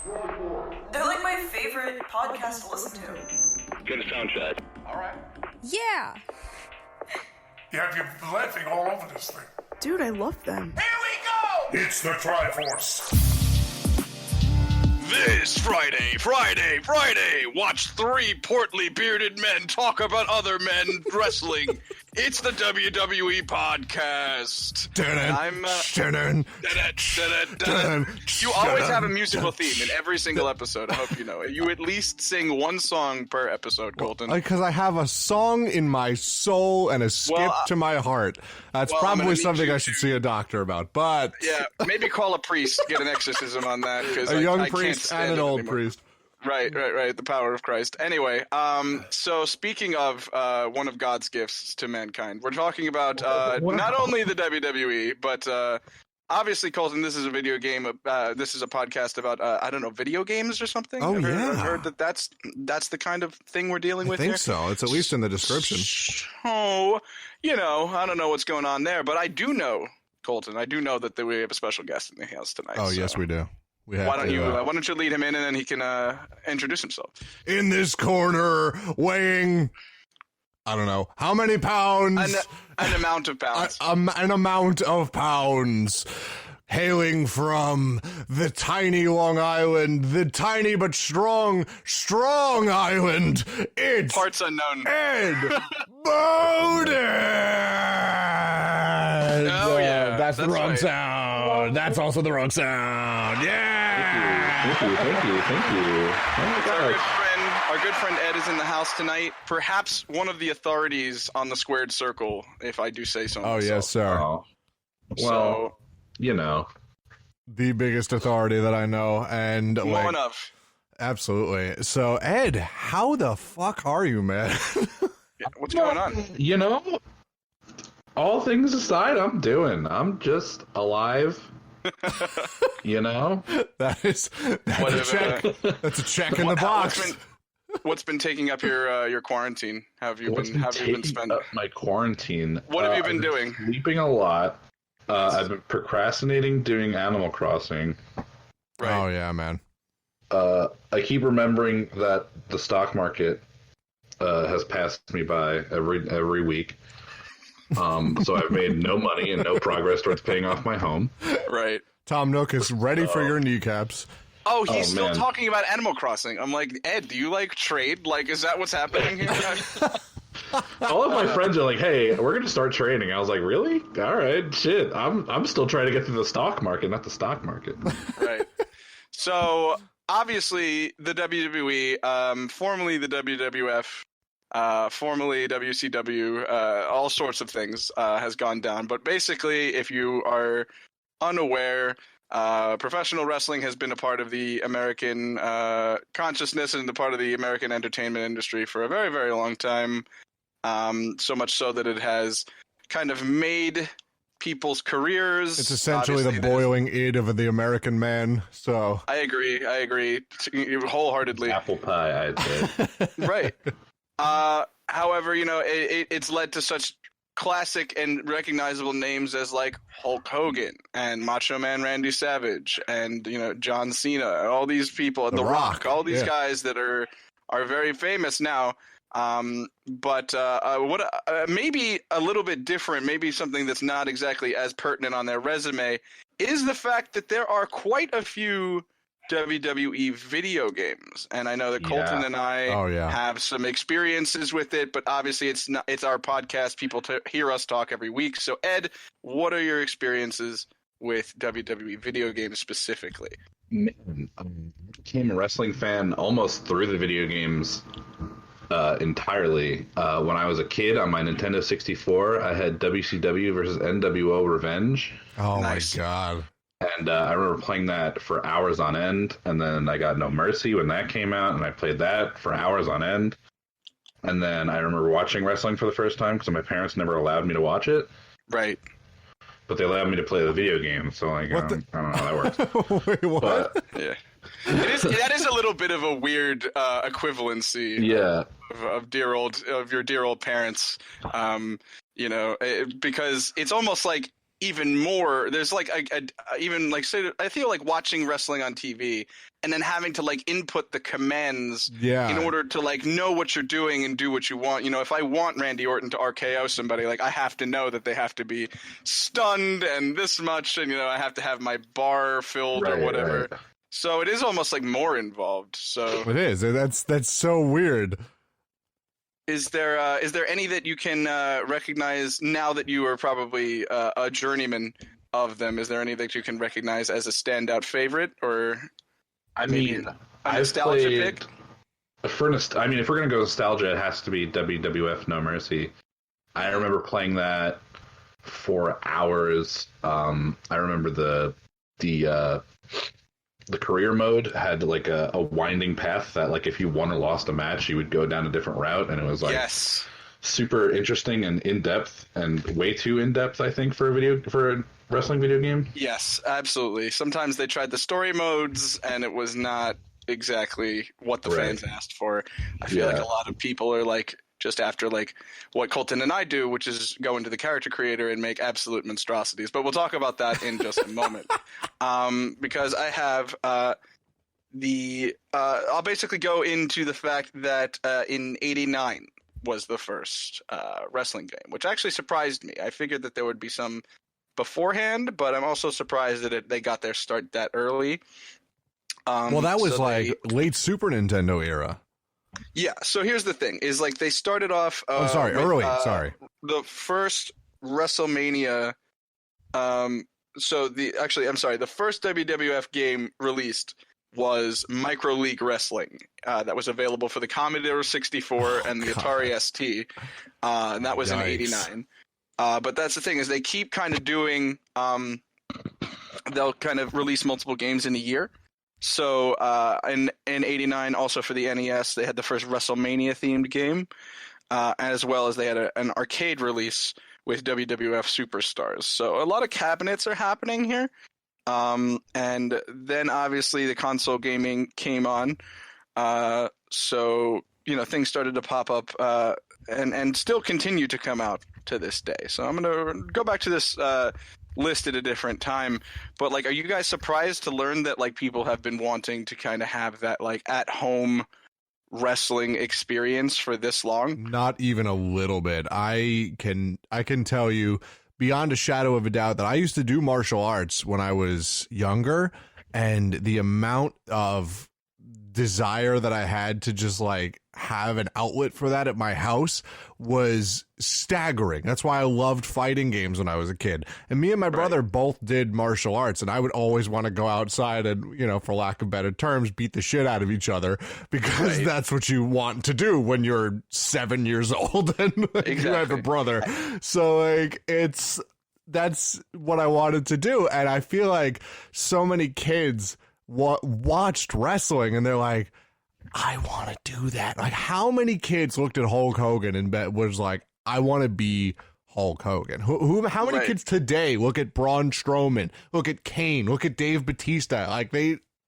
They're like my favorite podcast to listen to. Get a sound check. All right. Yeah! Yeah, you're laughing all over this thing. Dude, I love them. Here we go! It's the Triforce. This Friday, watch three portly bearded men talk about other men wrestling. It's the WWE podcast. You always have a musical theme in every single episode. I hope you know it. You at least sing one song per episode, Colton. Because I have a song in my soul and a skip to my heart. That's probably something I should see a doctor about. But yeah, maybe call a priest, get an exorcism on that. Because a young I priest can't and an old anymore. priest. Right. The power of Christ. Anyway, so speaking of one of God's gifts to mankind, we're talking about not only the WWE, but obviously, Colton, this is a video game. This is a podcast about I don't know, video games or something. Oh, I've yeah. heard that's the kind of thing we're dealing with I think here. so. It's at least in the description. So, I don't know what's going on there, but I do know, Colton. I do know that we have a special guest in the house tonight. Oh, so. yes, we do. Why don't you lead him in and then he can introduce himself? In this corner, weighing, I don't know, how many pounds? An amount of pounds. An amount of pounds. Hailing from the tiny Long Island, the tiny but strong island. It's Parts unknown. Ed Bowden! Oh, yeah. That's the wrong right. sound. That's also the wrong sound. Yeah! Thank you. Our good friend Ed is in the house tonight. Perhaps one of the authorities on the squared circle, if I do say so myself. Oh, yes, sir. Oh. Well, So, the biggest authority that I know, and one of. Absolutely. So, Ed, how the fuck are you, man? Yeah, what's going on? All things aside, I'm just alive. That's a check. That's a check in the box. What's been taking up your quarantine? Have you been spending my quarantine? What have you been doing? Sleeping a lot. I've been procrastinating doing Animal Crossing. Right. Oh yeah, man. I keep remembering that the stock market has passed me by every week. So I've made no money and no progress towards paying off my home. Right. Tom Nook is ready for your kneecaps. Oh, he's still man. talking about Animal Crossing. I'm like, Ed, do you trade? Is that what's happening here? All of my friends are like, "Hey, we're going to start trading." I was like, "Really? All right, shit. I'm still trying to get to the stock market, not the stock market." Right. So obviously, the WWE, formerly the WWF, formerly WCW, all sorts of things has gone down. But basically, if you are unaware, professional wrestling has been a part of the American consciousness and a part of the American entertainment industry for a very, very long time. So much so that it has kind of made people's careers. It's essentially Obviously, the boiling id of the American man. So I agree wholeheartedly. Apple pie, I'd say. Right. However, it's led to such classic and recognizable names as Hulk Hogan and Macho Man Randy Savage and John Cena, all these people, and The Rock, all these guys that are very famous now. But what maybe a little bit different, maybe something that's not exactly as pertinent on their resume, is the fact that there are quite a few WWE video games, and I know that Colton and I have some experiences with it, but obviously it's our podcast. People hear us talk every week. So Ed, what are your experiences with WWE video games specifically? Man, I became a wrestling fan almost through the video games entirely. When I was a kid on my Nintendo 64, I had WCW versus NWO Revenge. Oh Nice. my god. And I remember playing that for hours on end, and then I got No Mercy when that came out, and I played that for hours on end. And then I remember watching wrestling for the first time because my parents never allowed me to watch it. Right. But they allowed me to play the video game, so I don't know how that works. Wait, what? But, Yeah. That is a little bit of a weird equivalency. yeah. Of your dear old parents, because it's almost like even more. There's like even like say I feel like watching wrestling on TV and then having to like input the commands in order to like know what you're doing and do what you want. You know, if I want Randy Orton to RKO somebody, like I have to know that they have to be stunned and this much, and you know I have to have my bar filled or whatever. Right. So it is almost like more involved. So it is. That's so weird. Is there any that you can recognize now that you are probably a journeyman of them? Is there any that you can recognize as a standout favorite, or I mean, a nostalgia pick? If we're gonna go nostalgia, it has to be WWF No Mercy. I remember playing that for hours. I remember the career mode had like a winding path that like if you won or lost a match, you would go down a different route, and it was like super interesting and in depth, and way too in depth, I think, for a wrestling video game. Yes, absolutely. Sometimes they tried the story modes, and it was not exactly what the fans asked for. I feel like a lot of people are like just after like what Colton and I do, which is go into the character creator and make absolute monstrosities. But we'll talk about that in just a moment. Because I have I'll basically go into the fact that in '89 was the first wrestling game, which actually surprised me. I figured that there would be some beforehand, but I'm also surprised that they got their start that early. Well, that was late Super Nintendo era. Yeah, so here's the thing: is like they started off. Early. Sorry, the first WrestleMania. The first WWF game released was Micro League Wrestling. That was available for the Commodore 64 and the Atari ST, and that was in '89. But that's the thing is they keep kind of doing. They'll kind of release multiple games in a year. So in '89, also for the NES, they had the first WrestleMania themed game, as well as they had an arcade release with WWF Superstars. So a lot of cabinets are happening here. And then obviously the console gaming came on. So, you know, things started to pop up and still continue to come out to this day. So I'm going to go back to this list at a different time, but like, are you guys surprised to learn that like people have been wanting to kind of have that like at home wrestling experience for this long? Not even a little bit. I can tell you beyond a shadow of a doubt that I used to do martial arts when I was younger, and the amount of desire that I had to just like have an outlet for that at my house was staggering. That's why I loved fighting games when I was a kid. And me and my brother both did martial arts, and I would always want to go outside and, you know, for lack of better terms, beat the shit out of each other, because that's what you want to do when you're 7 years old and you have a brother. So like that's what I wanted to do. And I feel like so many kids watched wrestling and they're like, I want to do that. Like, how many kids looked at Hulk Hogan and was like, I want to be Hulk Hogan? How many kids today look at Braun Strowman, look at Kane, look at Dave Bautista? Like,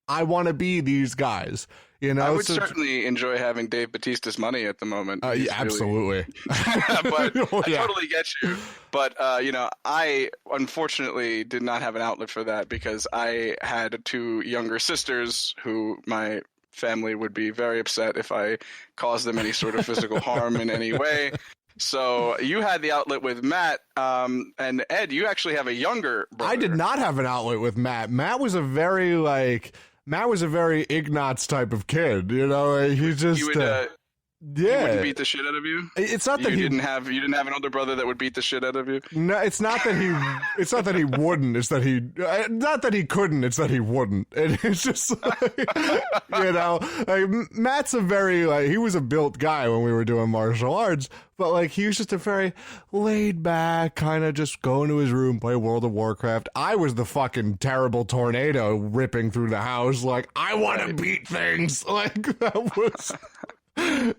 I want to be these guys. You know, I would certainly enjoy having Dave Bautista's money at the moment. Yeah, absolutely. But I totally get you. But, you know, I unfortunately did not have an outlet for that because I had two younger sisters who my family would be very upset if I caused them any sort of physical harm in any way. So you had the outlet with Matt, and Ed, you actually have a younger brother. I did not have an outlet with Matt. Matt was a very Ignatz type of kid, you know. He just he wouldn't beat the shit out of you. It's not that you didn't have an older brother that would beat the shit out of you. No, it's not that he wouldn't. It's that he not that he couldn't. It's that he wouldn't. And it's just like, you know, like Matt's a very he was a built guy when we were doing martial arts, but like he was just a very laid back kind of just go into his room, play World of Warcraft. I was the fucking terrible tornado ripping through the house. Like I want to beat things. Like that was.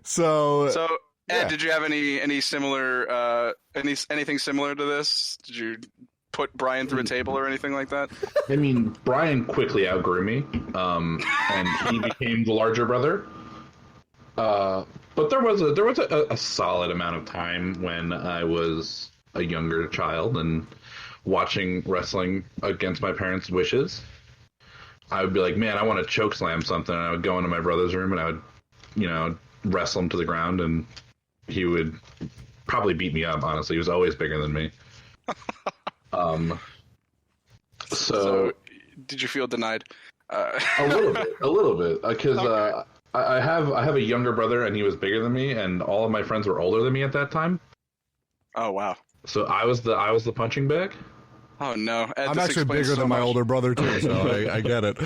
So Ed, did you have any similar anything similar to this? Did you put Brian through a table or anything like that? I mean, Brian quickly outgrew me, and he became the larger brother. But there was a solid amount of time when I was a younger child, and watching wrestling against my parents' wishes. I would be like, man, I want to choke slam something. And I would go into my brother's room and I would, wrestle him to the ground, and he would probably beat me up, honestly. He was always bigger than me. So did you feel denied? a little bit. Because okay. I have a younger brother, and he was bigger than me, and all of my friends were older than me at that time. Oh, wow. So I was the punching bag. Oh, no. I'm actually bigger than my older brother, too, so I get it.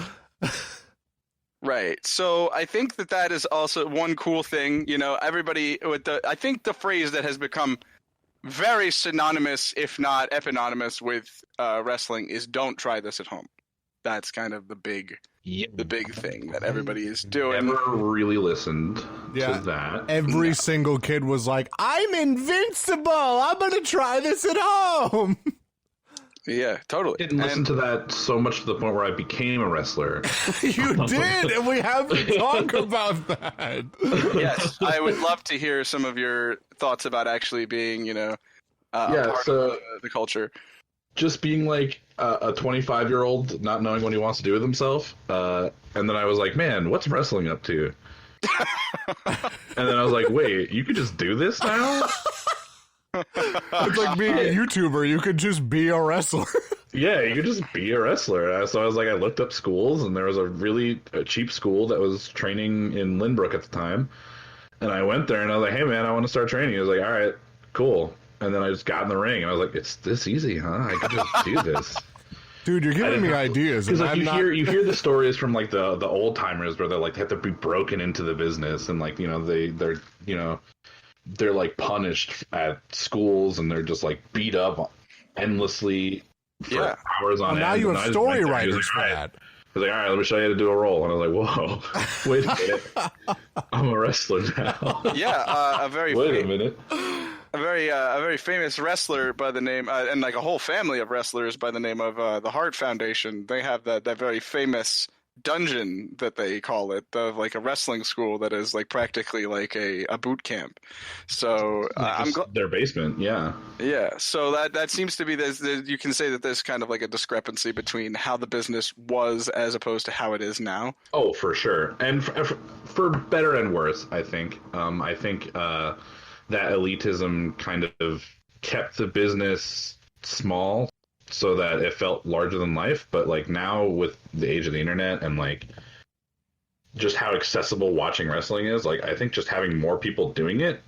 Right. So I think that is also one cool thing. Everybody I think the phrase that has become very synonymous, if not eponymous, with wrestling is "Don't try this at home." That's kind of the big thing that everybody is doing. Never really listened to that. Every single kid was like, "I'm invincible. I'm gonna try this at home." Yeah, totally. Didn't listen to that so much to the point where I became a wrestler. You did, and we have to talk about that. Yes, I would love to hear some of your thoughts about actually being, a part of the culture. Just being like a 25-year-old, not knowing what he wants to do with himself, and then I was like, man, what's wrestling up to? And then I was like, wait, you could just do this now? It's like being a YouTuber. You could just be a wrestler. Yeah, you could just be a wrestler. So I was like, I looked up schools, and there was a cheap school that was training in Lynbrook at the time. And I went there, and I was like, hey, man, I want to start training. He was like, all right, cool. And then I just got in the ring, and I was like, it's this easy, huh? I could just do this. Dude, you're giving me ideas. Because like, you hear the stories from like the old timers where they have to be broken into the business, and like they're like punished at schools, and they're just like beat up endlessly for hours on end. Now you have story writers for that. I was like, all right, let me show you how to do a roll. And I was like, whoa, wait a minute. I'm a wrestler now. Yeah, a minute. A very famous wrestler by the name, and like a whole family of wrestlers by the name of the Hart Foundation. They have that very famous dungeon that they call it, of like a wrestling school that is like practically like a boot camp. So their basement, yeah. So that seems to be you can say that there's kind of like a discrepancy between how the business was as opposed to how it is now. Oh, for sure, and for better and worse, I think. I think that elitism kind of kept the business small, so that it felt larger than life. But like now, with the age of the internet and like just how accessible watching wrestling is, like I think just having more people doing it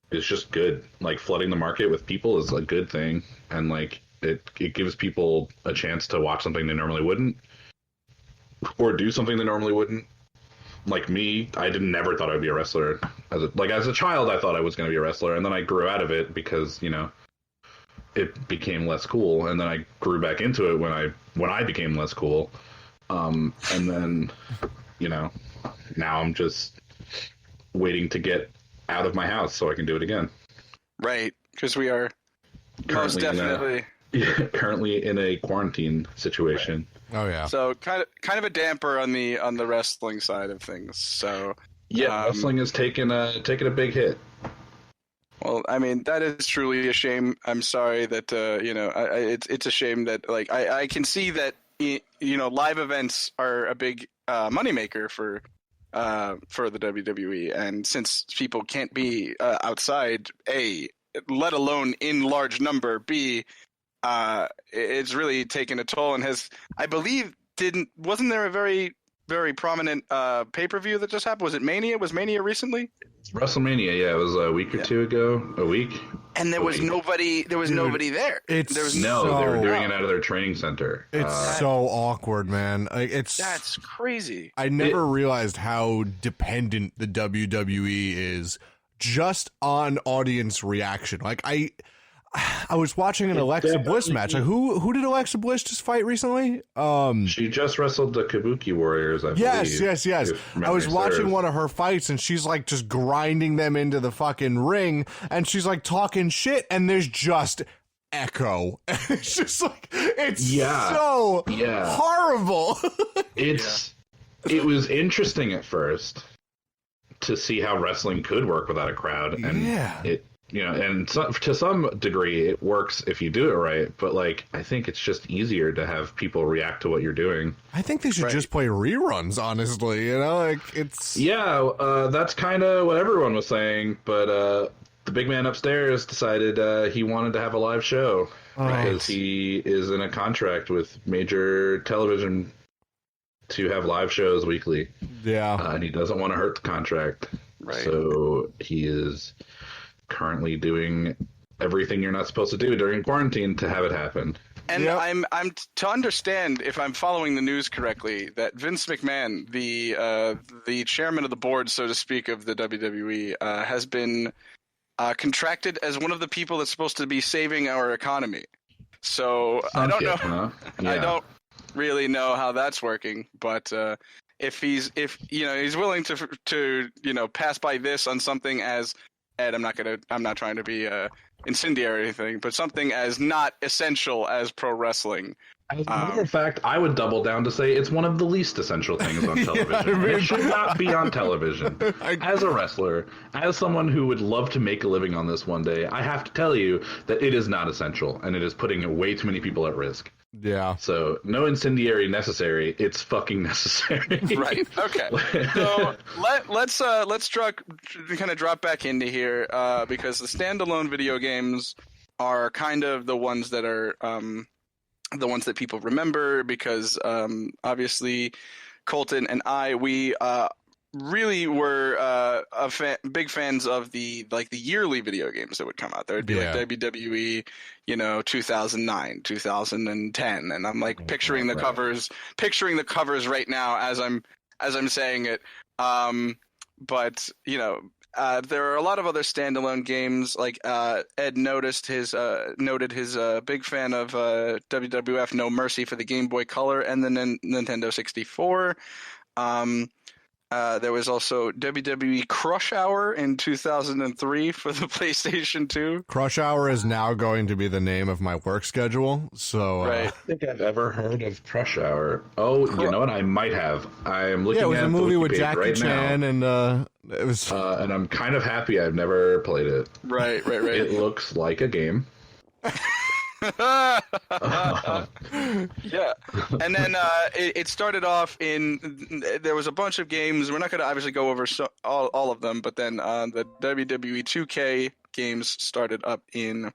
is just good. Like flooding the market with people is a good thing, and like it gives people a chance to watch something they normally wouldn't, or do something they normally wouldn't. Like me, I never thought I'd be a wrestler. As a child, I thought I was going to be a wrestler, and then I grew out of it because it became less cool, and then I grew back into it when I became less cool, and then now I'm just waiting to get out of my house so I can do it again. Right, because we are most definitely currently in a quarantine situation. Oh yeah. So kind of a damper on the wrestling side of things. So yeah, wrestling has taken a big hit. Well, I mean, that is truly a shame. I'm sorry that it's a shame that like I can see that live events are a big moneymaker for the WWE, and since people can't be outside, A, let alone in large number, B, it's really taken a toll, and wasn't there a very, very prominent pay-per-view that just happened? Was it Mania? Was Mania recently? WrestleMania, yeah, it was a week or two ago. A week. And there was nobody. There was nobody there. They were doing it out of their training center. It's so awkward, man. Like that's crazy. I never realized how dependent the WWE is just on audience reaction. Like I was watching an Alexa Bliss match. Like, who did Alexa Bliss just fight recently? She just wrestled the Kabuki Warriors, I believe. Yes. I was watching one of her fights, and she's like just grinding them into the fucking ring, and she's like talking shit, and there's just echo. It's just like so horrible. It was interesting at first to see how wrestling could work without a crowd, and and to some degree it works if you do it right, but like I think it's just easier to have people react to what you're doing. I think they should just play reruns, honestly, like it's... Yeah, that's kind of what everyone was saying, but the big man upstairs decided he wanted to have a live show because he is in a contract with major television to have live shows weekly. Yeah. And he doesn't want to hurt the contract. Right. So he is currently doing everything you're not supposed to do during quarantine to have it happen. And I'm to understand, if I'm following the news correctly, that Vince McMahon, the chairman of the board, so to speak, of the WWE, has been contracted as one of the people that's supposed to be saving our economy. So I don't know. Huh? Yeah. I don't really know how that's working, but if he's willing to pass by this on something as Ed, I'm not trying to be incendiary or anything, but something as not essential as pro wrestling. As a matter of fact, I would double down to say it's one of the least essential things on television. It should not be on television. As a wrestler, as someone who would love to make a living on this one day, I have to tell you that it is not essential, and it is putting way too many people at risk. Yeah. So no incendiary necessary. It's fucking necessary. Right. Okay. So let's kind of drop back into here because the standalone video games are kind of the ones that are the ones that people remember because obviously Colton and we really were big fans of the yearly video games that would come out. There would be like WWE, 2009, 2010, and I'm like picturing the covers right now as I'm saying it. But there are a lot of other standalone games. Like Ed noted his big fan of WWF No Mercy for the Game Boy Color and the Nintendo 64. There was also WWE Crush Hour in 2003 for the PlayStation 2. Crush Hour is now going to be the name of my work schedule. So right. I think I've ever heard of Crush Hour. Oh, you know what? I might have. I'm looking at it was a movie with Wiki page Jackie Chan, and it was. And I'm kind of happy I've never played it. Right. It looks like a game. Yeah, and then it started off there was a bunch of games. We're not going to obviously go over all of them, but then the WWE 2K games started up in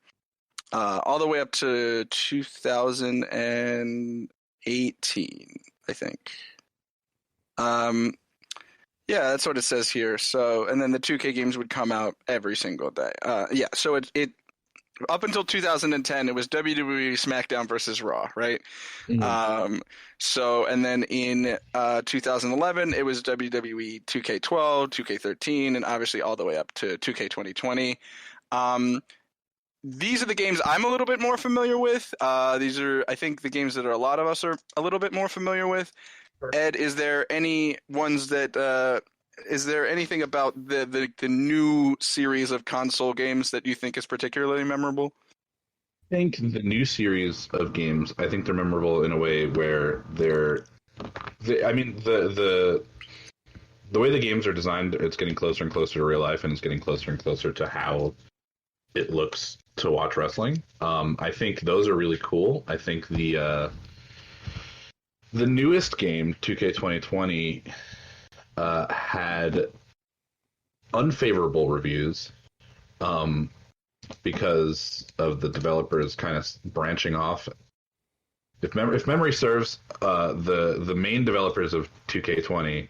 all the way up to 2018, I think. Yeah, that's what it says here. So, and then the 2K games would come out every single day. Yeah, so it up until 2010, it was WWE SmackDown versus Raw, right? Mm-hmm. So, and then in 2011, it was WWE 2K12, 2K13, and obviously all the way up to 2K 2020. These are the games I'm a little bit more familiar with. These are, I think, the games that a lot of us are a little bit more familiar with. Ed, is there any ones that is there anything about the new series of console games that you think is particularly memorable? I think the new series of games, I think they're memorable in a way where the way the games are designed, it's getting closer and closer to real life, and it's getting closer and closer to how it looks to watch wrestling. I think those are really cool. I think the newest game, 2K 2020, had unfavorable reviews because of the developers kind of branching off. If memory serves, the main developers of 2K20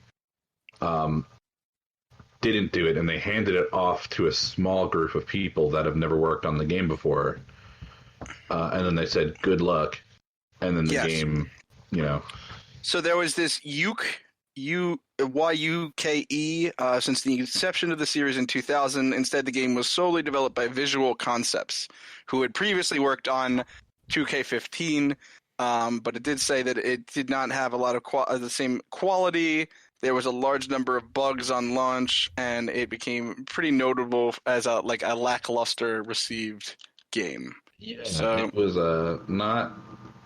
didn't do it, and they handed it off to a small group of people that have never worked on the game before, and then they said good luck, and then the game, So there was this YUKE, since the inception of the series in 2000. Instead, the game was solely developed by Visual Concepts, who had previously worked on 2K15, but it did say that it did not have a lot of the same quality. There was a large number of bugs on launch, and it became pretty notable as a lackluster received game. Yeah, so it was not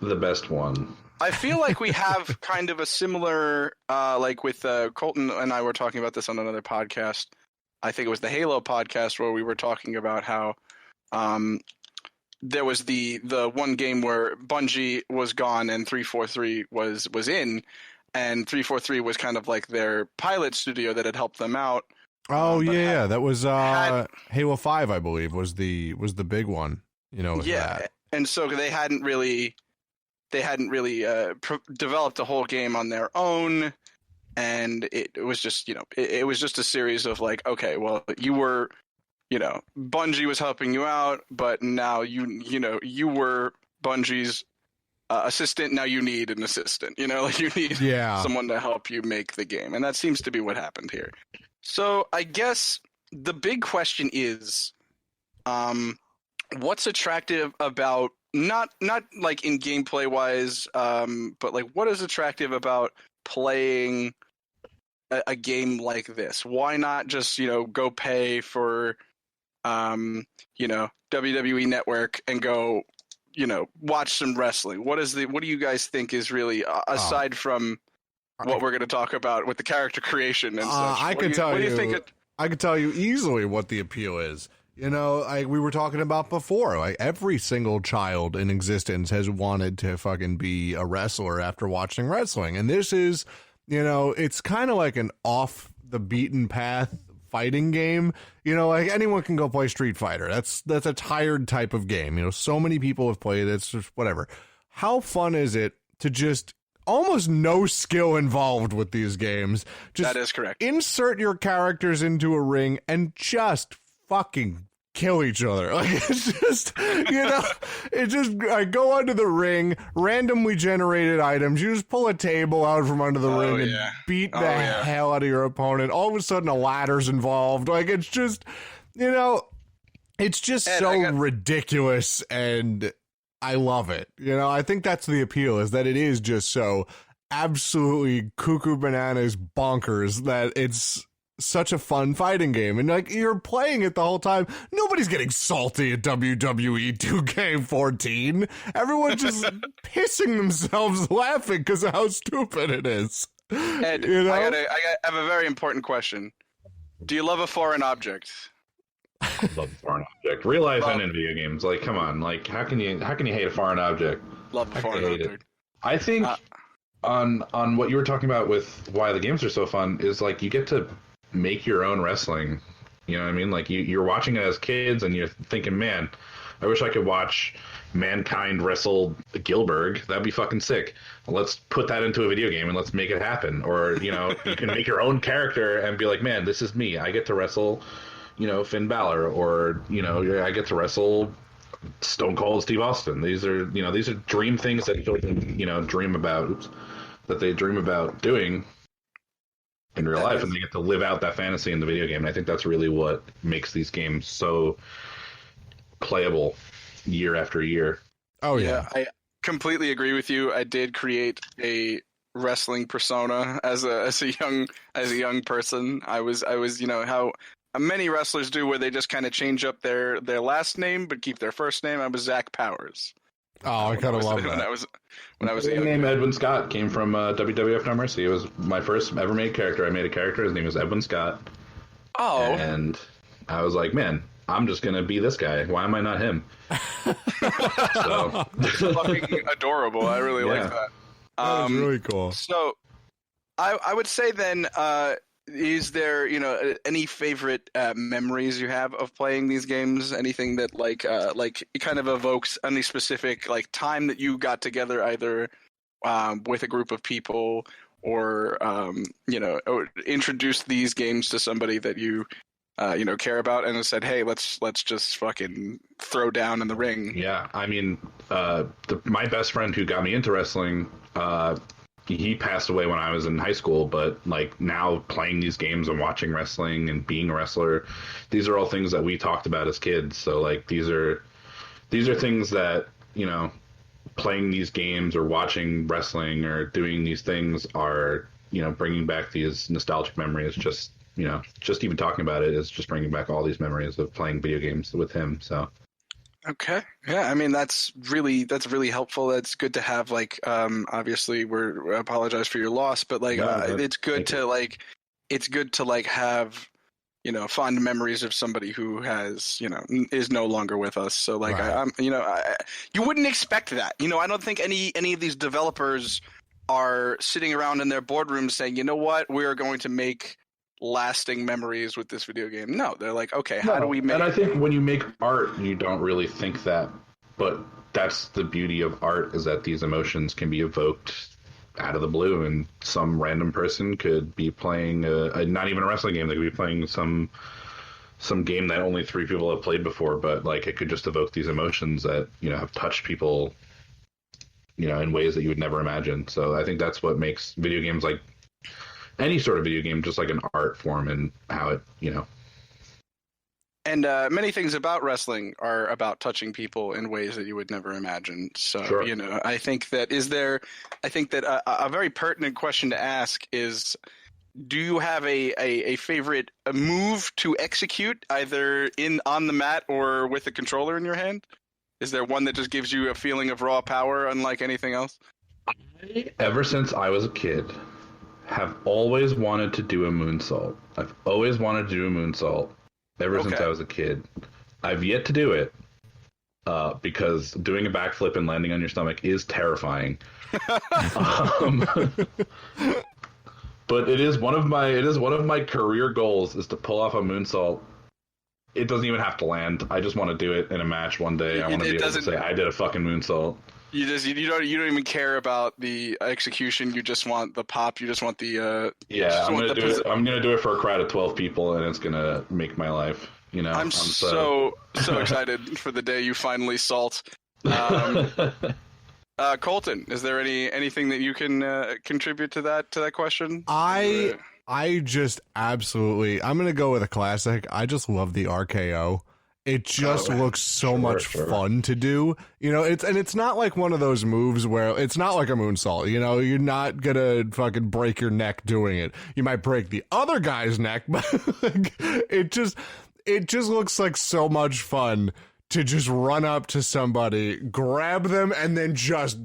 the best one. I feel like we have kind of a similar, like with Colton and I were talking about this on another podcast. I think it was the Halo podcast where we were talking about how there was the one game where Bungie was gone and 343 was in, and 343 was kind of like their pilot studio that had helped them out. Oh yeah, that was Halo 5, I believe, was the big one. Yeah, and so they hadn't really developed a whole game on their own, and it was just it was just a series of like, okay, well, you were, Bungie was helping you out, but now you were Bungie's assistant. Now you need an assistant. Like you need someone to help you make the game, and that seems to be what happened here. So I guess the big question is, what's attractive about not like in gameplay wise, but like what is attractive about playing a game like this? Why not just go pay for WWE Network and go watch some wrestling? What do you guys think is really aside from what we're going to talk about with the character creation and such? I can tell you easily what the appeal is. Like we were talking about before, like every single child in existence has wanted to fucking be a wrestler after watching wrestling. And this is, it's kind of like an off the beaten path fighting game. Like anyone can go play Street Fighter. That's a tired type of game. So many people have played it. It's just whatever. How fun is it to just almost no skill involved with these games? Just that is correct. Insert your characters into a ring and just fucking kill each other. Like it's just, go under the ring, randomly generated items. You just pull a table out from under the ring and beat the hell out of your opponent. All of a sudden a ladder's involved. Like it's just, it's just ridiculous, and I love it. I think that's the appeal, is that it is just so absolutely cuckoo bananas bonkers that it's such a fun fighting game. And like you're playing it the whole time. Nobody's getting salty at WWE 2K14. Everyone's just pissing themselves laughing because of how stupid it is. Ed, I have a very important question. Do you love a foreign object? I love a foreign object. Real life and in video games. Like, come on. Like, how can you hate a foreign object? Love a foreign object. I think on what you were talking about with why the games are so fun is like you get to make your own wrestling. You know what I mean? Like you're watching it as kids and you're thinking, man, I wish I could watch Mankind wrestle Gilbert. That'd be fucking sick. Let's put that into a video game and let's make it happen. Or, you can make your own character and be like, man, this is me. I get to wrestle, Finn Balor, or, I get to wrestle Stone Cold Steve Austin. These are dream things that children, dream about, that they dream about doing in real life, and they get to live out that fantasy in the video game. And I think that's really what makes these games so playable year after year. Oh yeah, I completely agree with you. I did create a wrestling persona as a young person. I was how many wrestlers do, where they just kind of change up their last name but keep their first name. I was Zach Powers. Oh, I kind of love that. When I was a young name, Edwin Scott came from WWF No Mercy. It was my first ever made character. I made a character. His name was Edwin Scott. Oh. And I was like, man, I'm just going to be this guy. Why am I not him? So. Fucking adorable. I really like that. That was really cool. So I would say then, is there, any favorite memories you have of playing these games? Anything that like it kind of evokes any specific like time that you got together, either with a group of people or or introduced these games to somebody that you care about and said, hey, let's just fucking throw down in the ring. Yeah, I mean, my best friend who got me into wrestling, he passed away when I was in high school, but like now playing these games and watching wrestling and being a wrestler, these are all things that we talked about as kids. So like these are things that, playing these games or watching wrestling or doing these things are, bringing back these nostalgic memories. Just even talking about it is just bringing back all these memories of playing video games with him. So. Okay. Yeah. I mean, that's really helpful. That's good to have. Like, obviously, I apologize for your loss, but like, it's good to like have fond memories of somebody who has, is no longer with us. So like, Right. you wouldn't expect that. I don't think any of these developers are sitting around in their boardrooms saying, you know what, we're going to make lasting memories with this video game. No, they're like, okay, how do we make? And I think when you make art, you don't really think that, but that's the beauty of art, is that these emotions can be evoked out of the blue, and some random person could be playing not even a wrestling game. They could be playing some game that only 3 people have played before, but like it could just evoke these emotions that have touched people in ways that you would never imagine. So I think that's what makes video games, like any sort of video game, just like an art form, and how it And many things about wrestling are about touching people in ways that you would never imagine. So, Sure. I think that a very pertinent question to ask is, do you have a favorite move to execute either on the mat or with a controller in your hand? Is there one that just gives you a feeling of raw power unlike anything else? Ever since I was a kid, have always wanted to do a moonsault. I've always wanted to do a moonsault ever since I was a kid. I've yet to do it because doing a backflip and landing on your stomach is terrifying. But it is one of my career goals, is to pull off a moonsault. It doesn't even have to land. I just want to do it in a match one day. I want to be able to say I did a fucking moonsault. You don't even care about the execution. You just want the pop. You just want the I'm gonna do it. I'm gonna do it for a crowd of 12 people, and it's gonna make my life. I'm so excited for the day you finally salt. Colton, is there anything that you can contribute to that question? I just absolutely, I'm gonna go with a classic. I just love the RKO. It just looks so much fun to do. It's not like one of those moves where it's not like a moonsault. You're not gonna fucking break your neck doing it. You might break the other guy's neck, but it just looks like so much fun to just run up to somebody, grab them, and then just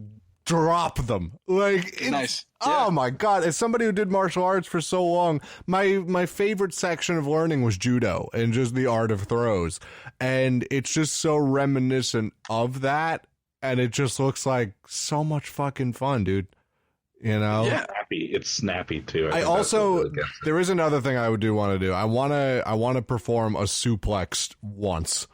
drop them. Nice. Yeah. Oh my god, as somebody who did martial arts for so long, my favorite section of learning was judo and just the art of throws, and it's just so reminiscent of that, and it just looks like so much fucking fun, dude. Yeah, it's snappy too. I also, there is another thing I want to do. I want to perform a suplex once.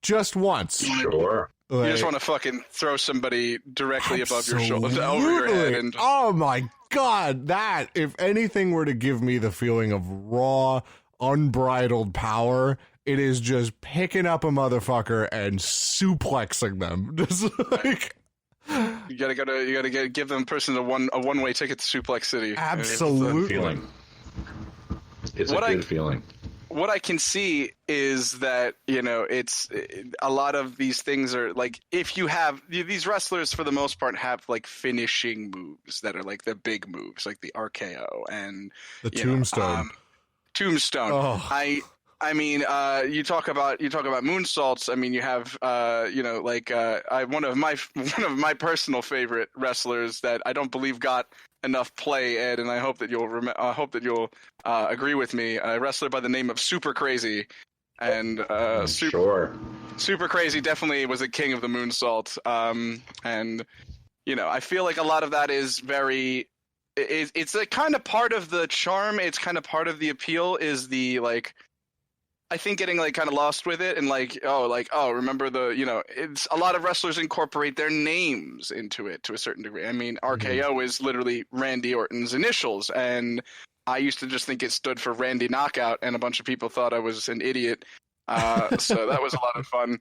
Just once. Sure. You just want to fucking throw somebody directly above your shoulder, over your head. And oh my god, that, if anything were to give me the feeling of raw, unbridled power, it is just picking up a motherfucker and suplexing them. Just like, you gotta give them person a one-way ticket to Suplex City. Absolutely. It's a good feeling. What I can see is that, it's a lot of these things are like, if you have these wrestlers for the most part have like finishing moves that are like the big moves, like the RKO and the Tombstone. Tombstone. Oh. I mean, you talk about moonsaults. I mean, you have one of my personal favorite wrestlers that I don't believe got enough play, Ed, and I hope that you'll agree with me. A wrestler by the name of Super Crazy, and Super Crazy definitely was a king of the moonsault. And I feel like a lot of that is very. It's a kind of part of the charm. It's kind of part of the appeal. Is the like. I think getting like kind of lost with it and remember it's a lot of wrestlers incorporate their names into it to a certain degree. I mean, RKO is literally Randy Orton's initials, and I used to just think it stood for Randy Knockout, and a bunch of people thought I was an idiot. So that was a lot of fun.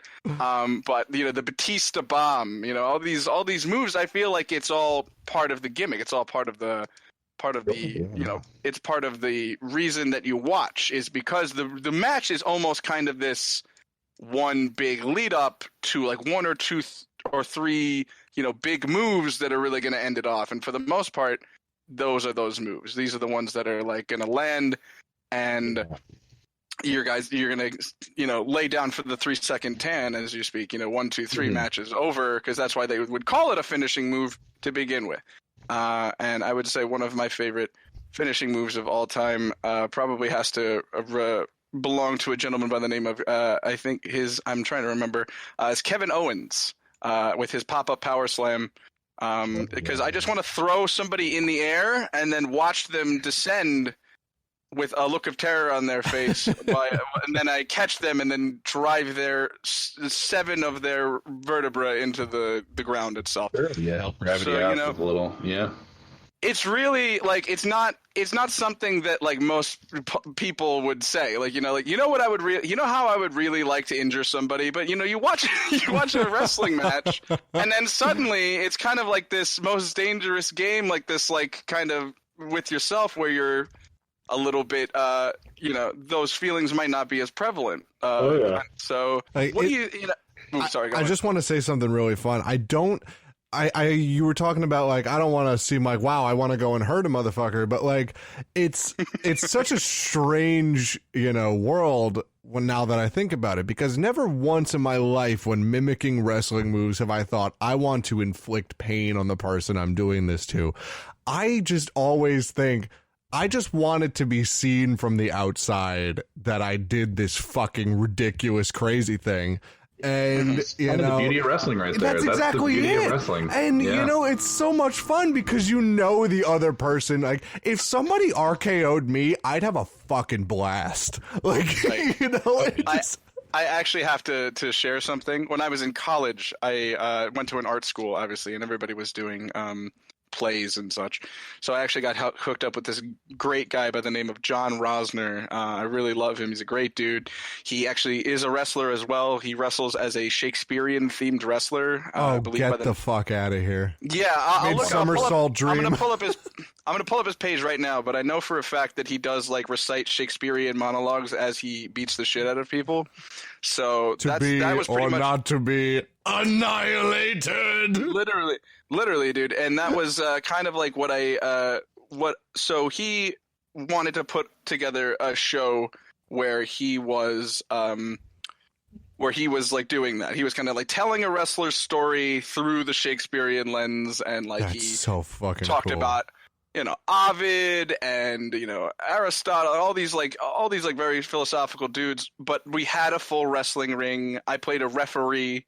But the Batista Bomb, all these moves, I feel like it's all part of the gimmick. It's all part of the it's part of the reason that you watch, is because the match is almost kind of this one big lead up to like one or two or three, big moves that are really going to end it off. And for the most part, those are those moves. These are the ones that are like going to land, and you're going to, lay down for the 3-second tan as you speak, 1, 2, 3 matches over, because that's why they would call it a finishing move to begin with. And I would say one of my favorite finishing moves of all time probably has to belong to a gentleman by the name of I think I'm trying to remember. It's Kevin Owens with his pop-up power slam. Because I just want to throw somebody in the air and then watch them descend with a look of terror on their face, and then I catch them and then drive their 7 of their vertebrae into the ground itself. Yeah, help gravity So, out with a little. Yeah. It's really like it's not something that like most people would say. Like what I would how I would really like to injure somebody, but you watch a wrestling match, and then suddenly it's kind of like this most dangerous game, like this like kind of with yourself where you're a little bit those feelings might not be as prevalent. So Like, what do you know? Sorry, go I ahead. just want to say something really fun. You were talking about like I don't want to seem like wow I want to go and hurt a motherfucker, but like it's such a strange world now that I think about it, because never once in my life when mimicking wrestling moves have I thought I want to inflict pain on the person I'm doing this to. I just always think I just want it to be seen from the outside that I did this fucking ridiculous crazy thing. And That's the beauty of wrestling right there. That's exactly the beauty it. of wrestling. And it's so much fun because the other person. Like if somebody RKO'd me, I'd have a fucking blast. Like Right. it's I actually have to share something. When I was in college, I went to an art school, obviously, and everybody was doing plays and such. So I actually got hooked up with this great guy by the name of John Rosner. I really love him. He's a great dude. He actually is a wrestler as well. He wrestles as a Shakespearean-themed wrestler. I believe get the fuck out of here. Yeah, I'll look. Somersault Dream. I'm gonna pull up his page right now, but I know for a fact that he does like recite Shakespearean monologues as he beats the shit out of people. So that was pretty much not to be annihilated. Literally, dude. And that was kind of like so he wanted to put together a show where he was like doing that. He was kind of like telling a wrestler's story through the Shakespearean lens, and like That's he so fucking talked cool. about Ovid and Aristotle, all these very philosophical dudes. But we had a full wrestling ring. I played a referee.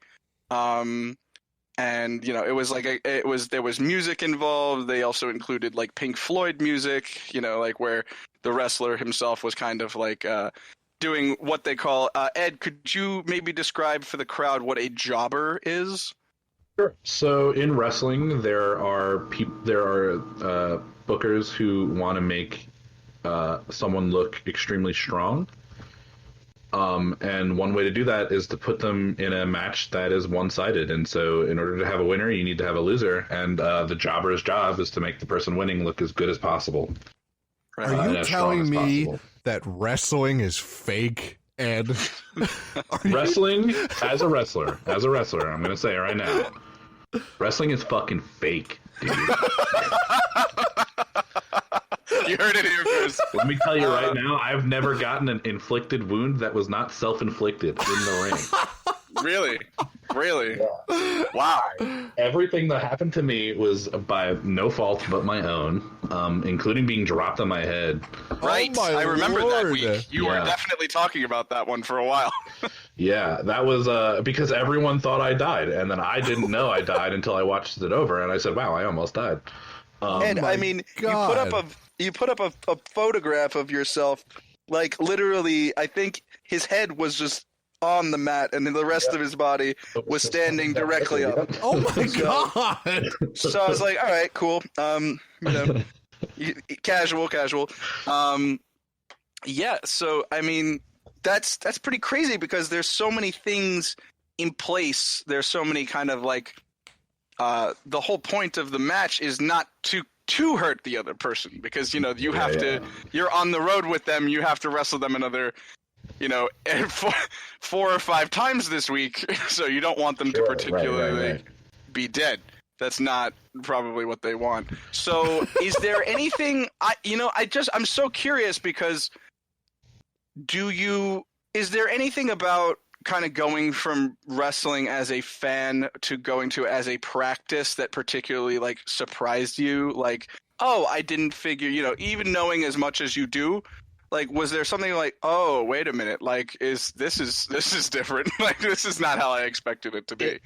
And it was like there was music involved. They also included like Pink Floyd music, like where the wrestler himself was kind of like doing what they call Ed, could you maybe describe for the crowd what a jobber is? Sure. So in wrestling, there are bookers who want to make someone look extremely strong. And one way to do that is to put them in a match that is one-sided. And so in order to have a winner, you need to have a loser. And the jobber's job is to make the person winning look as good as possible. Right. Are you as strong telling as me possible. that wrestling is fake, Ed? Wrestling, as a wrestler, I'm going to say it right now. Wrestling is fucking fake, dude. You heard it here first. Let me tell you right now, I've never gotten an inflicted wound that was not self-inflicted in the ring. Really? Wow. Everything that happened to me was by no fault but my own, including being dropped on my head. Right. my I remember that Lord. week. You were Yeah. definitely talking about that one for a while. Yeah, that was because everyone thought I died, and then I didn't know I died until I watched it over, and I said, wow, I almost died. And I mean, God. you put up a photograph of yourself, like literally. I think his head was just on the mat, and then the rest of his body was standing directly up. Oh my God. So I was like, all right, cool. Casual. Yeah. So I mean, that's pretty crazy because there's so many things in place. There's so many kind of like. The whole point of the match is not to hurt the other person because you have to. You're on the road with them. You have to wrestle them another, 4 or 5 times this week. So you don't want them to particularly right. be dead. That's not probably what they want. So is there anything? I'm so curious because is there anything about kind of going from wrestling as a fan to going to as a practice that particularly like surprised you? Like, oh, I didn't figure, even knowing as much as you do, like, was there something like, oh, wait a minute, like, this is different. Like, this is not how I expected it to be.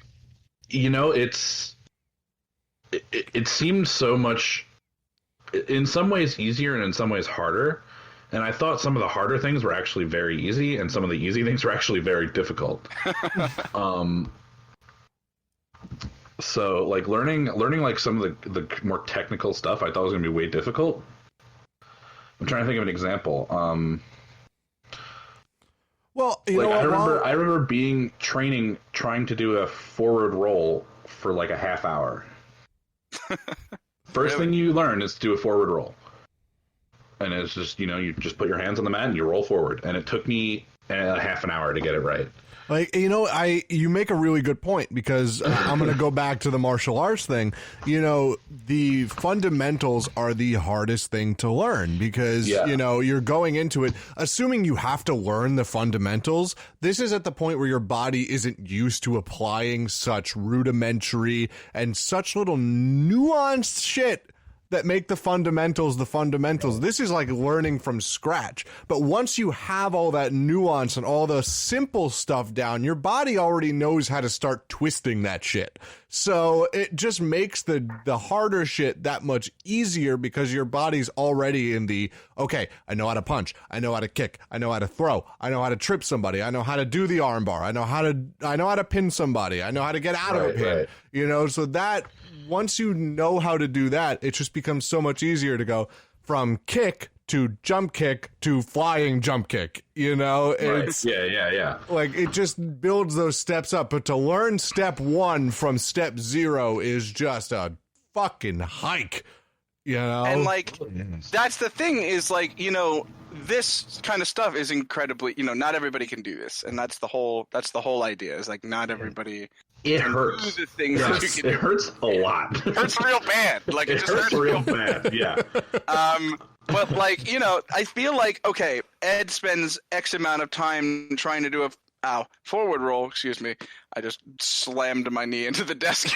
It seems so much, in some ways easier and in some ways harder. And I thought some of the harder things were actually very easy, and some of the easy things were actually very difficult. So like learning like some of the more technical stuff I thought was going to be way difficult. I'm trying to think of an example. Well, you like know, I remember trying to do a forward roll for like a half hour. First thing you learn is to do a forward roll. And it's just, you just put your hands on the mat and you roll forward. And it took me half an hour to get it right. Like, you make a really good point, because I'm going to go back to the martial arts thing. The fundamentals are the hardest thing to learn, because, you're going into it assuming you have to learn the fundamentals. This is at the point where your body isn't used to applying such rudimentary and such little nuanced shit that make the fundamentals the fundamentals. This is like learning from scratch. But once you have all that nuance and all the simple stuff down, your body already knows how to start twisting that shit. So it just makes the harder shit that much easier, because your body's already in the, okay, I know how to punch, I know how to kick, I know how to throw, I know how to trip somebody, I know how to do the arm bar, I know how to pin somebody, I know how to get out of a pin. Right. So that once you know how to do that, it just becomes so much easier to go from kick to jump kick to flying jump kick. It's yeah. Like, it just builds those steps up. But to learn step 1 from step 0 is just a fucking hike. And like, that's the thing, is like, this kind of stuff is incredibly, not everybody can do this, and that's the whole idea, is like, not everybody. It hurts. Do the things that you can it hurts a lot. It hurts real bad. Like, it just hurts real bad. Yeah. But like, I feel like, okay, Ed spends X amount of time trying to do a forward roll. Excuse me, I just slammed my knee into the desk.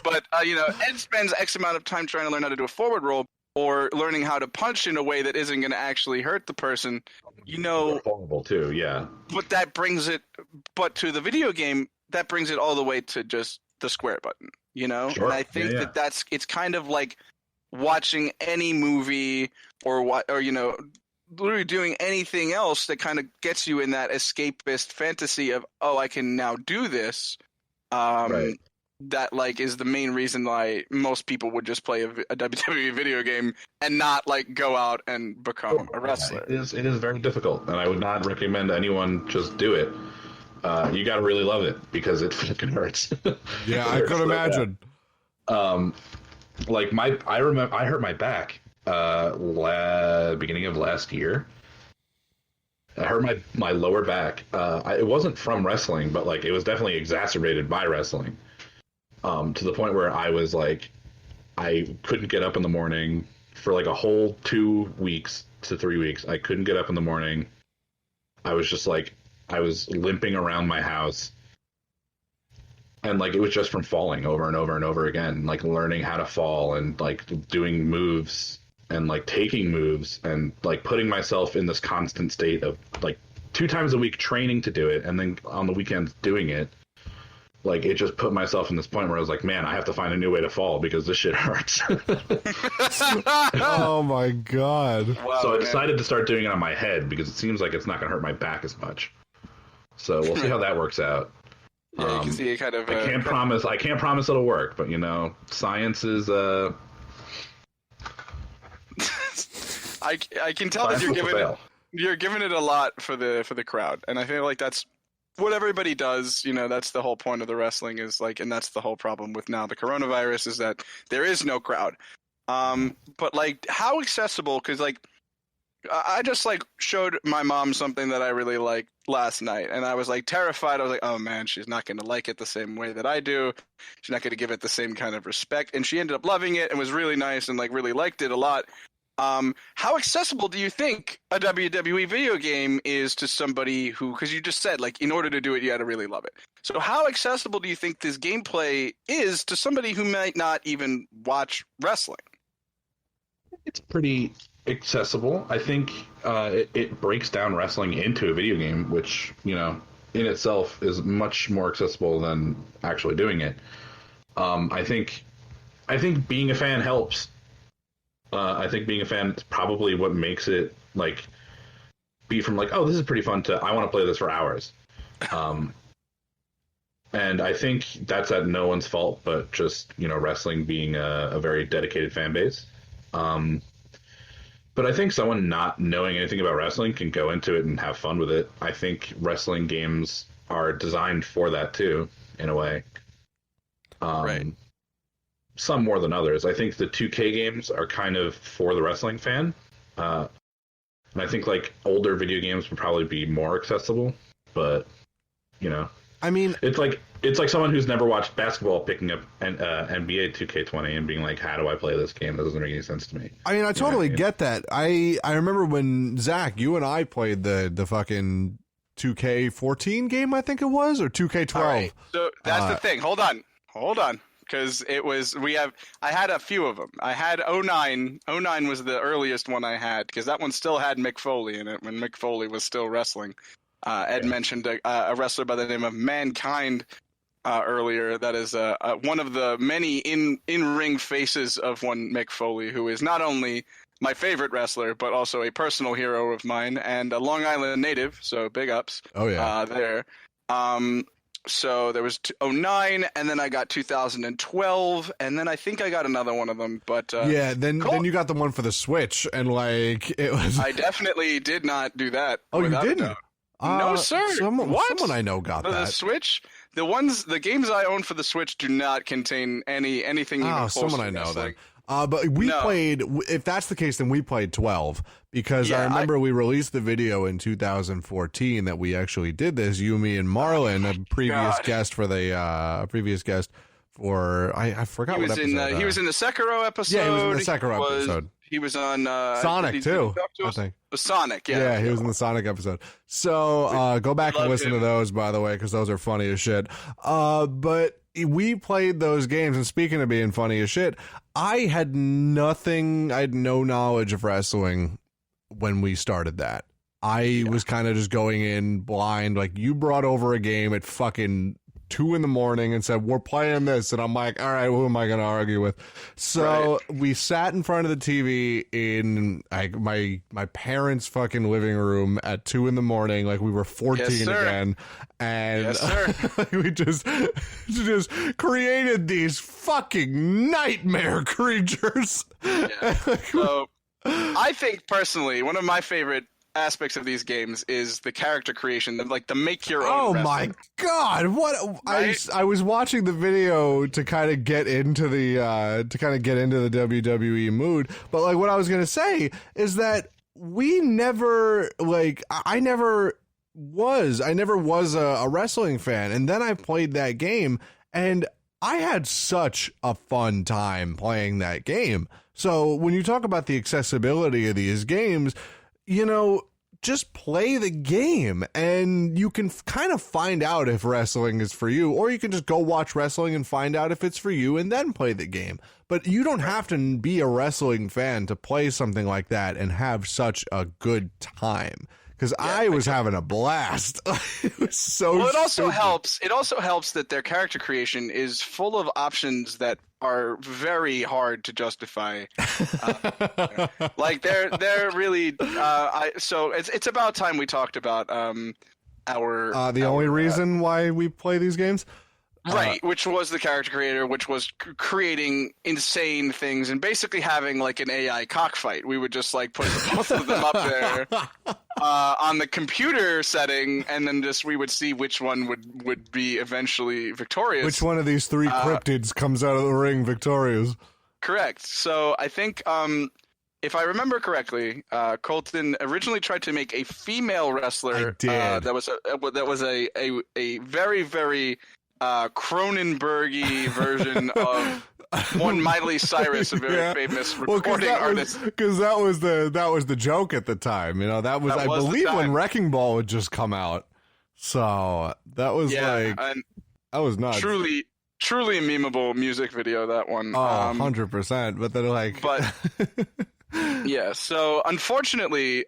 But Ed spends X amount of time trying to learn how to do a forward roll, or learning how to punch in a way that isn't going to actually hurt the person. Horrible too. Yeah. But that brings it. But to the video game, that brings it all the way to just the square button. Sure. And I think it's kind of like watching any movie or literally doing anything else that kind of gets you in that escapist fantasy of, oh, I can now do this. Right. That like is the main reason why most people would just play a WWE video game and not like go out and become a wrestler. It is very difficult, and I would not recommend anyone just do it. You got to really love it, because it fucking hurts. Yeah, I could imagine. Like I remember I hurt my back beginning of last year. I hurt my lower back. It wasn't from wrestling, but like it was definitely exacerbated by wrestling. To the point where I was like, I couldn't get up in the morning for like a whole 2 weeks to 3 weeks. I couldn't get up in the morning. I was just like, I was limping around my house. And like, it was just from falling over and over and over again, like learning how to fall and like doing moves and like taking moves and like putting myself in this constant state of like 2 times a week training to do it. And then on the weekends doing it. Like, it just put myself in this point where I was like, man, I have to find a new way to fall because this shit hurts. Oh, my God. Wow, so I decided to start doing it on my head, because it seems like it's not going to hurt my back as much. So we'll see how that works out. Yeah, you can see it kind of... I can't promise it'll work, but, science is... I can tell that you're giving it a lot for the crowd, and I feel like that's what everybody does. That's the whole point of the wrestling, is like, and that's the whole problem with now the coronavirus, is that there is no crowd. But like, how accessible? Because like, I just like showed my mom something that I really liked last night, and I was like terrified. I was like, oh man, she's not going to like it the same way that I do. She's not going to give it the same kind of respect. And she ended up loving it and was really nice and like really liked it a lot. How accessible do you think a WWE video game is to somebody who, because you just said, like, in order to do it, you had to really love it. So how accessible do you think this gameplay is to somebody who might not even watch wrestling? It's pretty accessible. I think it breaks down wrestling into a video game, which, you know, in itself is much more accessible than actually doing it. I think being a fan helps. I think being a fan is probably what makes it like be from like, oh, this is pretty fun to I want to play this for hours. And I think that's at no one's fault, but just, you know, wrestling being a very dedicated fan base. But I think someone not knowing anything about wrestling can go into it and have fun with it. I think wrestling games are designed for that too, in a way. Right. Some more than others. I think the 2K games are kind of for the wrestling fan. And I think like older video games would probably be more accessible, but you know, I mean, it's like someone who's never watched basketball picking up an NBA 2K20 and being like, "How do I play this game? That doesn't make any sense to me." I mean, I totally get that. I remember when Zach, you and I played the fucking 2K14 game, I think it was, or 2K12. All right. So that's the thing. Hold on. Because I had a few of them. I had 09. 09 was the earliest one I had, because that one still had Mick Foley in it when Mick Foley was still wrestling. Ed mentioned a wrestler by the name of Mankind earlier. That is one of the many in-ring faces of one Mick Foley, who is not only my favorite wrestler, but also a personal hero of mine and a Long Island native, so big ups. Oh, yeah. There. So there was 09, and then I got 2012, and then I think I got another one of them. But then you got the one for the Switch, and like it was. I definitely did not do that. Oh, you didn't? No, sir. Someone I know got for that. The Switch. The games I own for the Switch do not contain anything. Even close someone to I know wrestling. then. But we played. If that's the case, then we played 12 because I remember we released the video in 2014 that we actually did this. You, me, and Marlon, a previous guest for the I forgot what episode. He was in the Sekiro episode. Yeah, he was in the Sekiro episode. He was on Sonic too. I think. Sonic, yeah. Yeah, he was in the Sonic episode. So go back and listen to those, by the way, because those are funny as shit. But we played those games, and speaking of being funny as shit, I had no knowledge of wrestling when we started that. I was kind of just going in blind. Like, you brought over a game at fucking 2 a.m. and said, we're playing this. And I'm like, all right, who am I going to argue with? So we sat in front of the TV in like my parents' fucking living room at 2 a.m. like we were 14 again. And we just created these fucking nightmare creatures. Yeah. So I think personally, one of my favorite aspects of these games is the character creation, like the make your own. Oh my god! What I was watching the video to kind of get into the WWE mood, but like what I was gonna say is that we never I never was a wrestling fan, and then I played that game and I had such a fun time playing that game. So when you talk about the accessibility of these games, you know, just play the game and you can kind of find out if wrestling is for you, or you can just go watch wrestling and find out if it's for you and then play the game. But you don't have to be a wrestling fan to play something like that and have such a good time. Because I was having a blast. It was so Well, it also helps that their character creation is full of options that are very hard to justify. Like they're really. So it's about time we talked about our. The only reason why we play these games. Right, which was the character creator, which was creating insane things and basically having like an AI cockfight. We would just like put both of them up there on the computer setting, and then we would see which one would be eventually victorious. Which one of these three cryptids comes out of the ring victorious? Correct. So I think if I remember correctly, Colton originally tried to make a female wrestler. I did. That was a very, very Cronenberg-y version of one Miley Cyrus, a very famous recording artist. Because that was the joke at the time. You know, that was I believe when Wrecking Ball had just come out. So that was that was nuts. Truly a memeable music video, that one. 100%. But then Yeah. So unfortunately,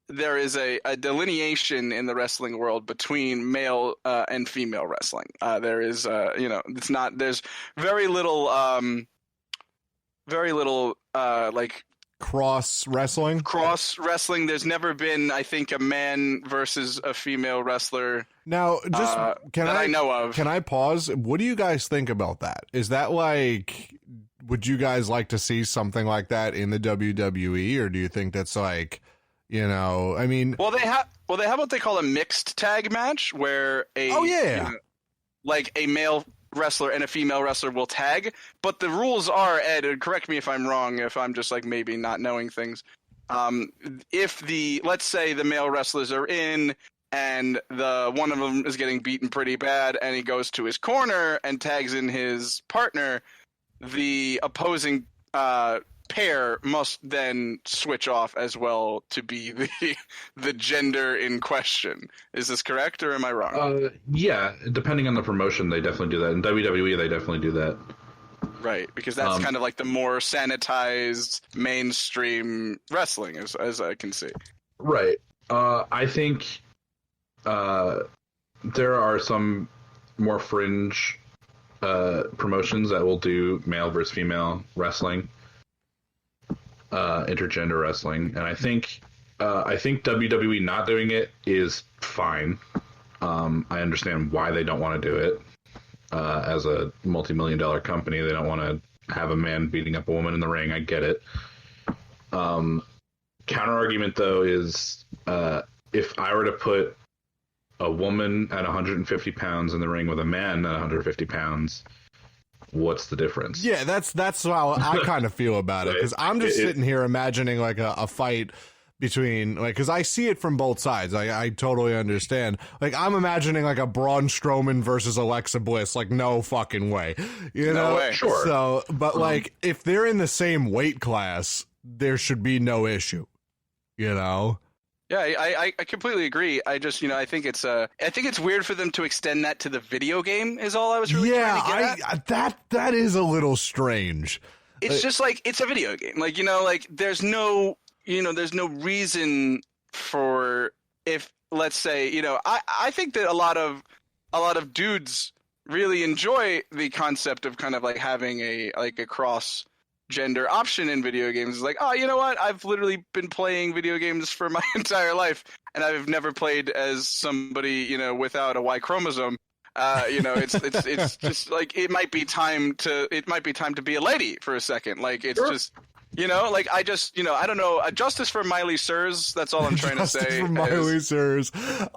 there is a delineation in the wrestling world between male and female wrestling. There is, it's not. There's very little, like Cross wrestling. cross wrestling. There's never been, I think, a man versus a female wrestler. Now, just can that I know of. Can I pause? What do you guys think about that? Is that like? Would you guys like to see something like that in the WWE, or do you think that's like, I mean, Well, they have what they call a mixed tag match, where like a male wrestler and a female wrestler will tag, but the rules are, Ed, and correct me if I'm wrong, if I'm just like maybe not knowing things. If let's say the male wrestlers are in, and one of them is getting beaten pretty bad, and he goes to his corner and tags in his partner, the opposing pair must then switch off as well to be the gender in question. Is this correct, or am I wrong? Yeah, depending on the promotion, they definitely do that. In WWE, they definitely do that. Right, because that's kind of like the more sanitized mainstream wrestling, as I can see. Right. I think there are some more fringe promotions that will do male versus female wrestling, intergender wrestling, and I think WWE not doing it is fine. I understand why they don't want to do it. As a multi-million-dollar company, they don't want to have a man beating up a woman in the ring. I get it. Counter argument though is if I were to put a woman at 150 pounds in the ring with a man at 150 pounds, what's the difference? Yeah, that's how I kind of feel about it, because I'm just sitting here imagining like a fight between, like, because I see it from both sides. I totally understand. Like, I'm imagining like a Braun Strowman versus Alexa Bliss. Like, no fucking way. No way. Sure. So, but like, if they're in the same weight class, there should be no issue. Yeah, I completely agree. I just, I think it's weird for them to extend that to the video game. Is all I was really trying to get at. That is a little strange. It's just like, it's a video game. Like, like there's no reason for, if, let's say, I think that a lot of dudes really enjoy the concept of kind of like having a cross gender option in video games. Is like, oh, you know what? I've literally been playing video games for my entire life, and I've never played as somebody, without a Y chromosome. It's just like, it might be time to be a lady for a second. Like, it's just, like, I just, I don't know. Justice for Miley Cyrus. That's all I'm trying to say. Justice for Miley Cyrus.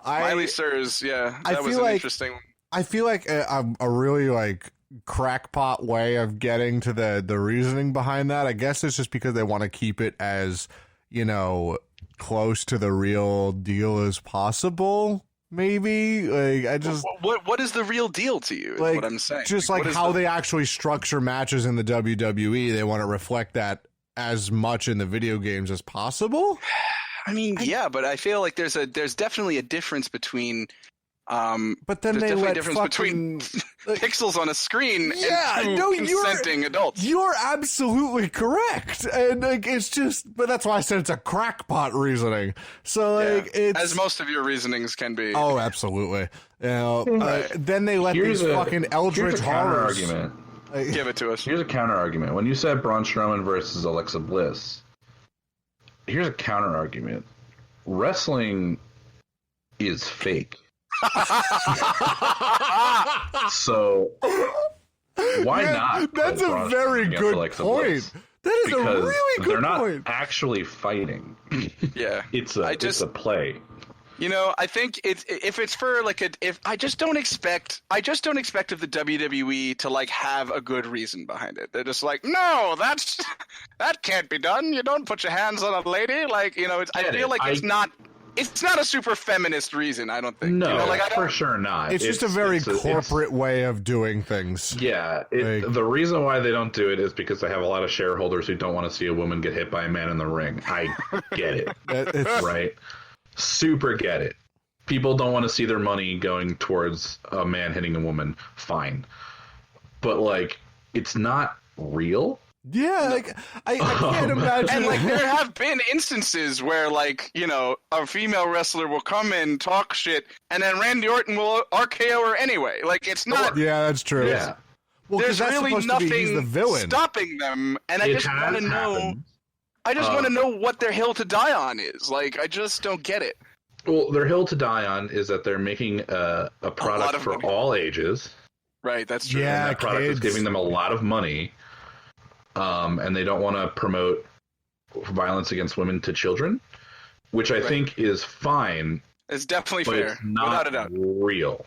Miley Cyrus. Yeah, that was an interesting one. I feel like a really like crackpot way of getting to the reasoning behind that. I guess it's just because they want to keep it as, close to the real deal as possible. Maybe, like, I just what is the real deal to you? Is like, what I'm saying. Just like how they actually structure matches in the WWE, they want to reflect that as much in the video games as possible. I mean, yeah, but I feel like there's definitely a difference between. But then they let between pixels on a screen and consenting adults. You're absolutely correct, and like, it's just. But that's why I said it's a crackpot reasoning. So like, it's as most of your reasonings can be. Oh, absolutely. Then they let these fucking eldritch horrors. Argument. Give it to us. Here's a counter argument. When you said Braun Strowman versus Alexa Bliss, here's a counter argument. Wrestling is fake. So why not? That's a very good point. That is a really good point. They're not actually fighting. Yeah, it's a play. I think if it's for like I just don't expect of the WWE to like have a good reason behind it. They're just like, no, that can't be done. You don't put your hands on a lady. Like, it's not a super feminist reason, I don't think. No, for sure not. It's just a very corporate way of doing things. Yeah, the reason why they don't do it is because they have a lot of shareholders who don't want to see a woman get hit by a man in the ring. I get it. Right? Super get it. People don't want to see their money going towards a man hitting a woman. Fine. But, like, it's not real. Yeah, like I can't imagine. And like there have been instances where like, you know, a female wrestler will come in, talk shit, and then Randy Orton will RKO her anyway. Like it's not Yeah, that's true. Yeah. Well, 'cause there's that's really supposed to be he's the nothing villain. stopping them, and I It just want to has know. happened. I just want to know what their hill to die on is. Like I just don't get it. Well, their hill to die on is that they're making a product of for money. all ages. Right, that's true. Yeah. And that product is kids. giving them a lot of money. And they don't want to promote violence against women to children, which I think is fine, It's definitely but fair, it's not without a doubt. real.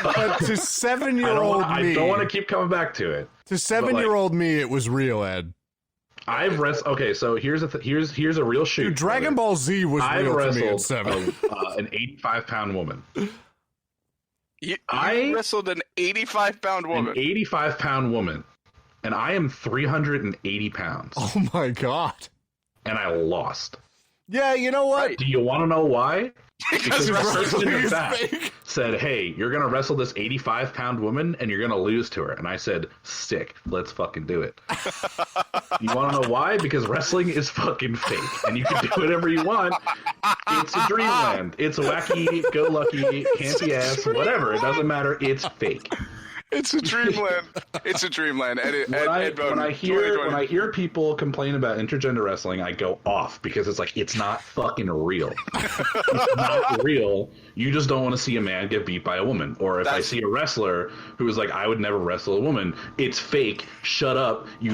But to 7-year-old I me, don't want to keep coming back to it. to 7-year-old me, it was real, Ed. I've wrestled. Okay, so here's a real shoot. Dude, Dragon Ball Z was I've real to me at wrestled 7. an 85-pound woman. You I- wrestled an 85-pound woman. An 85-pound woman, and I am 380 pounds, Oh my god. and I lost. Yeah, you know what? Right. Do you want to know why? Because the wrestling person in the is back fake. said, "Hey, you're gonna wrestle this 85-pound woman, and you're gonna lose to her." And I said, "Sick, let's fucking do it." You want to know why? Because wrestling is fucking fake, and you can do whatever you want. It's a dreamland. It's a wacky-go-lucky, campy-ass, whatever. It doesn't matter. It's fake. It's a dreamland. It's a dreamland. When I hear people complain about intergender wrestling, I go off because it's like it's not fucking real. It's not real. You just don't want to see a man get beat by a woman. Or if I see a wrestler who is like, I would never wrestle a woman, it's fake. Shut up, you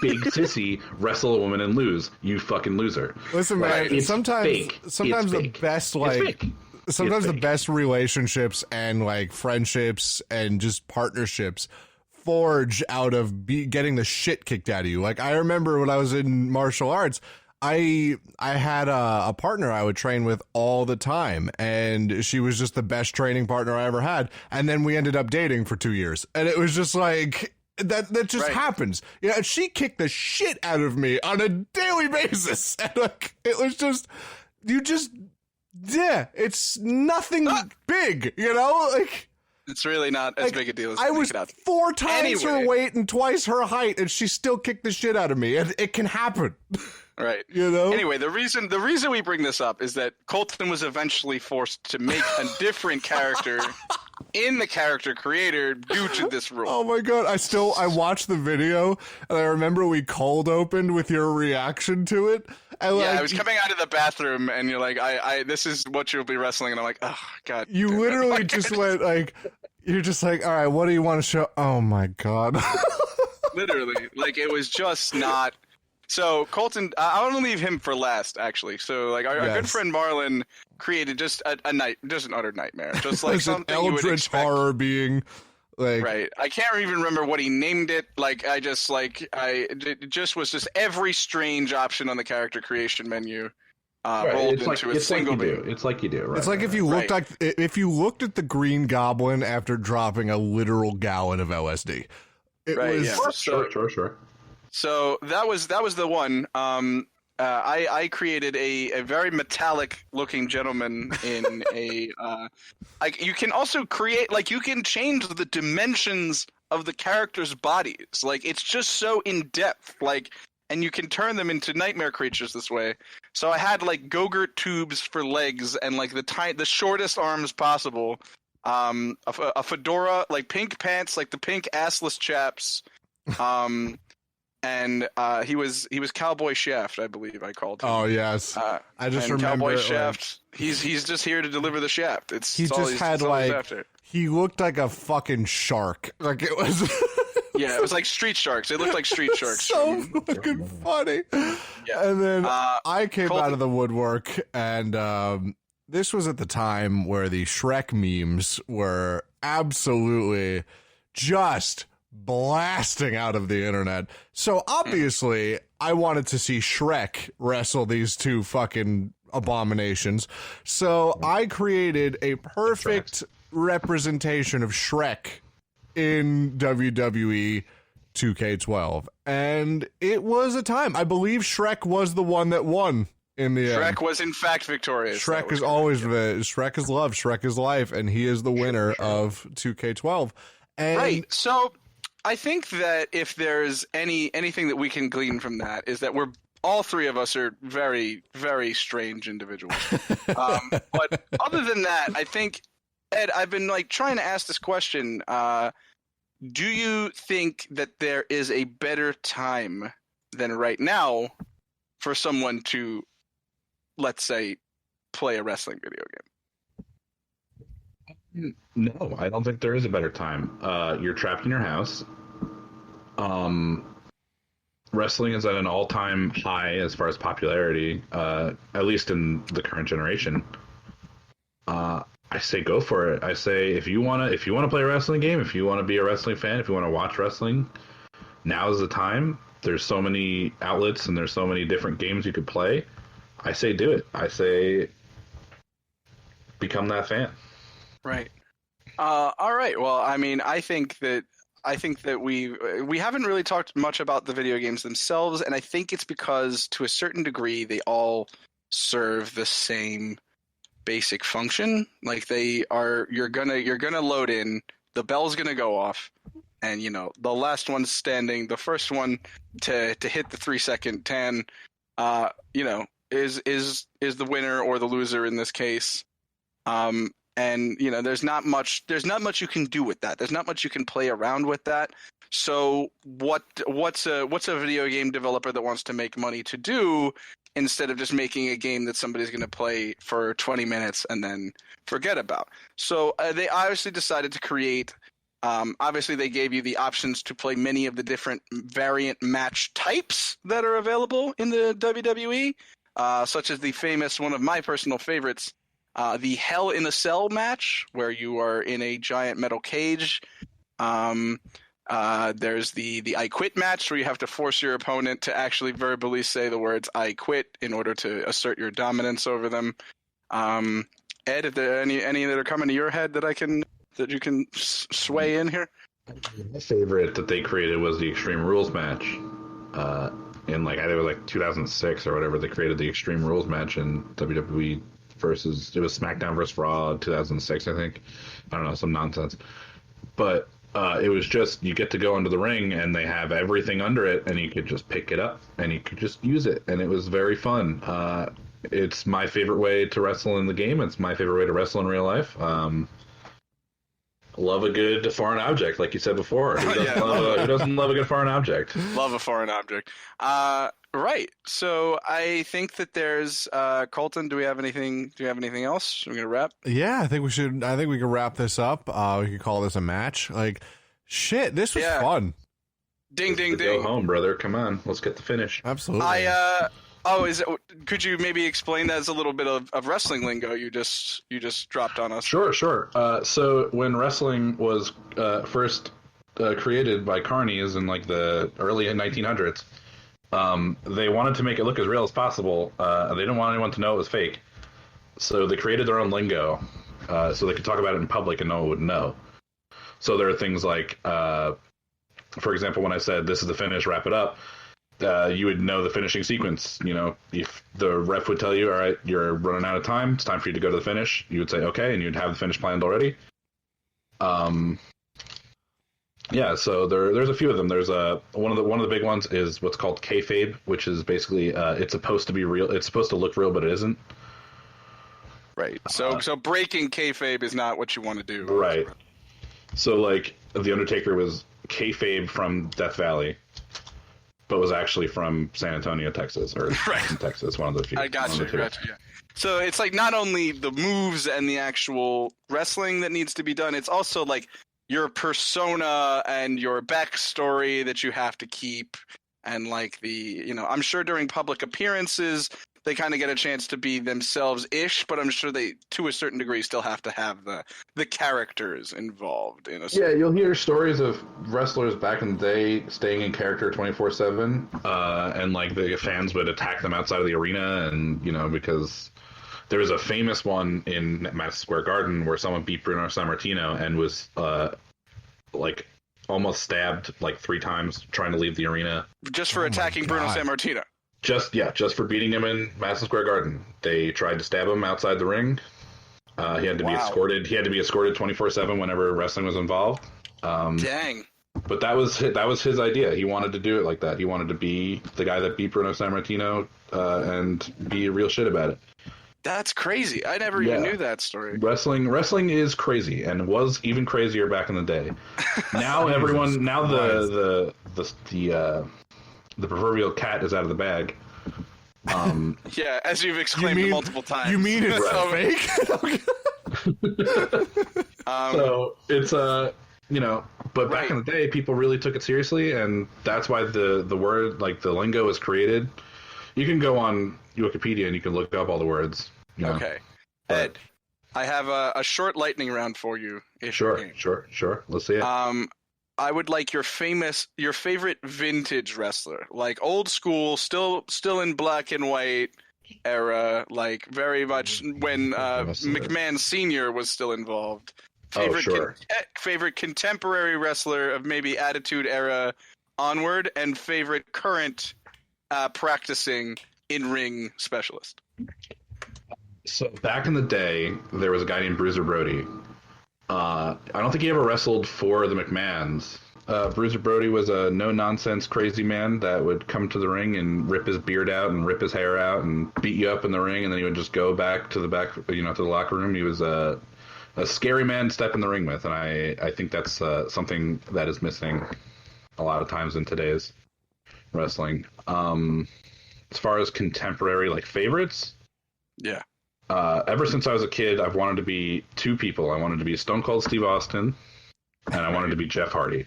big sissy. Wrestle a woman and lose, you fucking loser. Listen, man, It's sometimes fake. sometimes It's the fake. best It's like fake. sometimes It's the fake. best relationships and like friendships and just partnerships forge out of getting the shit kicked out of you. Like I remember when I was in martial arts, I had a partner I would train with all the time, and she was just the best training partner I ever had. And then we ended up dating for 2 years, and it was just like that just Right. happens. Yeah, and she kicked the shit out of me on a daily basis, and like it was just it's nothing big, you know, like. It's really not as big a deal as I you make was it out. 4 times her Anyway. weight and twice her height, and she still kicked the shit out of me. And it can happen, Right. you know. Anyway, the reason we bring this up is that Colton was eventually forced to make a different character in the character creator due to this rule. Oh my god! I watched the video, and I remember we cold opened with your reaction to it. And Yeah, like, I was coming out of the bathroom, and you're like, "I this is what you'll be wrestling," and I'm like, "Oh God!" you damn it." literally Like, just went like, you're just like, all right, what do you want to show? Oh my god! literally, like it was just not. So Colton, I want to leave him for last, actually. So like our good Yes. friend Marlon created just an utter nightmare, just like It's an something you would eldritch expect. horror being, like, Right. I can't even remember what he named it. Like it just was just every strange option on the character creation menu Right, rolled it's like into a single you do. move. It's like you do. Right, It's like right, if you right. if you looked at the Green Goblin after dropping a literal gallon of LSD. It Right, was yeah. Sure. So that was the one. I created a very metallic looking gentleman in a. You can also create you can change the dimensions of the characters' bodies. Like it's just so in depth. And you can turn them into nightmare creatures this way. So I had Go-Gurt tubes for legs and the shortest arms possible. A fedora, pink pants, the pink assless chaps. And he was Cowboy Shaft, I believe I called him. Oh yes, I just and remember Cowboy it, Shaft. He's just here to deliver the shaft. he just had he looked like a fucking shark. Like it was. Yeah, it was like street sharks. They looked like street sharks. So fucking funny. Yeah. And then I came Colton- out of the woodwork, and this was at the time where the Shrek memes were absolutely just blasting out of the internet. So obviously, I wanted to see Shrek wrestle these two fucking abominations. So I created a perfect representation of Shrek in WWE 2K12, and it was a time. I believe Shrek was the one that won in the end. Shrek was in fact victorious. Shrek That was is always Shrek is love, Shrek is life, and he is the winner of 2K12. And right. So I think that if there's anything that we can glean from that is that all three of us are very, very strange individuals. But other than that, I think, Ed, I've been like trying to ask this question. Do you think that there is a better time than right now for someone to, let's say, play a wrestling video game? No, I don't think there is a better time. You're trapped in your house. Wrestling is at an all-time high as far as popularity, at least in the current generation. I say go for it. I say if you wanna play a wrestling game, if you want to be a wrestling fan, if you want to watch wrestling, now is the time. There's so many outlets and there's so many different games you could play. I say do it. I say become that fan. Right. All right. Well, I mean, I think that we haven't really talked much about the video games themselves, and I think it's because to a certain degree they all serve the same basic function. Like you're gonna load in, the bell's gonna go off, and the last one standing, the first one to hit the 3-second tan, is the winner or the loser in this case. And there's not much you can do with that. There's not much you can play around with that. So what's a video game developer that wants to make money to do instead of just making a game that somebody's going to play for 20 minutes and then forget about? So they obviously decided to create. Obviously, they gave you the options to play many of the different variant match types that are available in the WWE, such as the famous, one of my personal favorites, the Hell in a Cell match, where you are in a giant metal cage. There's the I Quit match, where you have to force your opponent to actually verbally say the words "I quit" in order to assert your dominance over them. Ed, if there are any that are coming to your head that you can sway in here? My favorite that they created was the Extreme Rules match. In I think it was 2006 or whatever, they created the Extreme Rules match in WWE versus, it was SmackDown versus Raw 2006, I think. I don't know, some nonsense. But it was just, you get to go into the ring and they have everything under it and you could just pick it up and you could just use it, and it was very fun. It's my favorite way to wrestle in the game. It's my favorite way to wrestle in real life. Love a good foreign object, like you said before. Who doesn't love a good foreign object? Love a foreign object. Right. So I think that there's Colton. Do we have anything else? We're gonna wrap. Yeah, I think we should. I think we can wrap this up. We could call this a match. Shit, this was fun. Ding, ding, Go ding. home, brother. Come on, let's get the finish. Absolutely. Could you maybe explain that as a little bit of wrestling lingo you just dropped on us? Sure. So when wrestling was first created by carnies in the early 1900s, they wanted to make it look as real as possible. They didn't want anyone to know it was fake, so they created their own lingo, so they could talk about it in public and no one would know. So there are things like, for example, when I said "this is the finish, wrap it up," you would know the finishing sequence. If the ref would tell you, "All right, you're running out of time. It's time for you to go to the finish," you would say, "Okay," and you'd have the finish planned already. Yeah, so there's a few of them. There's one of the big ones is what's called kayfabe, which is basically it's supposed to be real. It's supposed to look real, but it isn't. Right. So breaking kayfabe is not what you want to do. Right. So the Undertaker was kayfabe from Death Valley, but was actually from San Antonio, Texas, or right. Texas, one of the few. I got you. Yeah. So it's not only the moves and the actual wrestling that needs to be done, it's also your persona and your backstory that you have to keep, and I'm sure during public appearances they kind of get a chance to be themselves-ish, but I'm sure they, to a certain degree, still have to have the characters involved in a. Yeah, you'll hear stories of wrestlers back in the day staying in character 24/7, and the fans would attack them outside of the arena, and because there was a famous one in Madison Square Garden where someone beat Bruno Sammartino and was almost stabbed 3 times trying to leave the arena just for attacking Bruno Sammartino. Just for beating him in Madison Square Garden. They tried to stab him outside the ring. He had to be escorted. He had to be escorted 24/7 whenever wrestling was involved. Dang. But that was his idea. He wanted to do it like that. He wanted to be the guy that beat Bruno Sammartino and be real shit about it. That's crazy. I never even knew that story. Wrestling is crazy, and was even crazier back in the day. Now the proverbial cat is out of the bag. Yeah, as you've exclaimed multiple times. You mean it's fake? So it's but back in the day, people really took it seriously, and that's why the word, like the lingo, was created. You can go on Wikipedia and you can look up all the words. Okay, Ed, I have a short lightning round for you. Sure. Let's see it. I would like your favorite vintage wrestler, like old school, still in black and white era, like very much when McMahon Sr. was still involved. Favorite contemporary wrestler of maybe Attitude Era onward, and favorite current practicing in-ring specialist. So back in the day, there was a guy named Bruiser Brody. I don't think he ever wrestled for the McMahons. Bruiser Brody was a no-nonsense crazy man that would come to the ring and rip his beard out and rip his hair out and beat you up in the ring, and then he would just go back to the locker room. He was a scary man to step in the ring with, and I think that's something that is missing a lot of times in today's wrestling. As far as contemporary, like, favorites, ever since I was a kid, I've wanted to be two people. I wanted to be Stone Cold Steve Austin, and I wanted to be Jeff Hardy.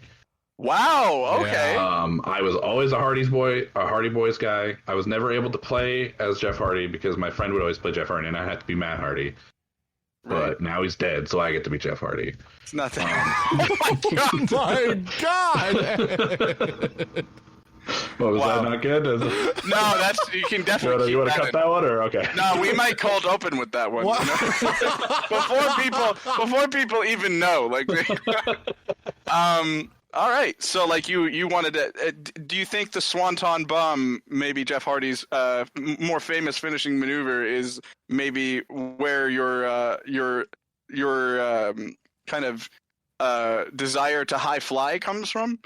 Wow. Okay. I was always a Hardy Boys guy. I was never able to play as Jeff Hardy because my friend would always play Jeff Hardy, and I had to be Matt Hardy. Right. But now he's dead, so I get to be Jeff Hardy. It's not that. Oh my God! What, was that not good? No, that's, you can definitely. You want to cut that one, or okay? No, we might cold open with that one. Before people even know, like. All right, so like you wanted to. Do you think the Swanton Bomb, maybe Jeff Hardy's more famous finishing maneuver, is maybe where your kind of desire to high fly comes from?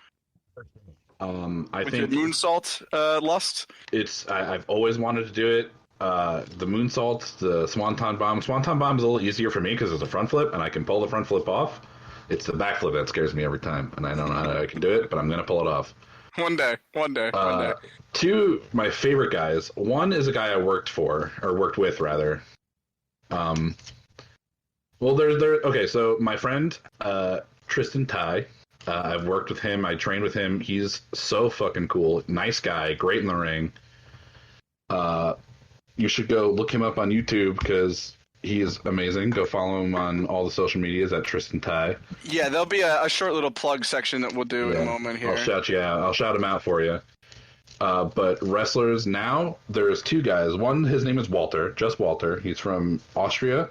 I With think your moonsault lust. I've always wanted to do it. The moonsault, the Swanton Bomb. Swanton Bomb is a little easier for me because it's a front flip, and I can pull the front flip off. It's the back flip that scares me every time, and I don't know how I can do it, but I'm going to pull it off. One day. Two, my favorite guys. One is a guy I worked with, rather. Okay, so my friend, Tristan Ty, I've worked with him, I trained with him. He's so fucking cool. Nice guy, great in the ring. You should go look him up on YouTube because he is amazing. Go follow him on all the social medias at Tristan Ty. Yeah, there'll be a short little plug section that we'll do in a moment here. I'll shout him out for you. But wrestlers now, there's two guys. One, his name is Walter, just Walter. He's from Austria,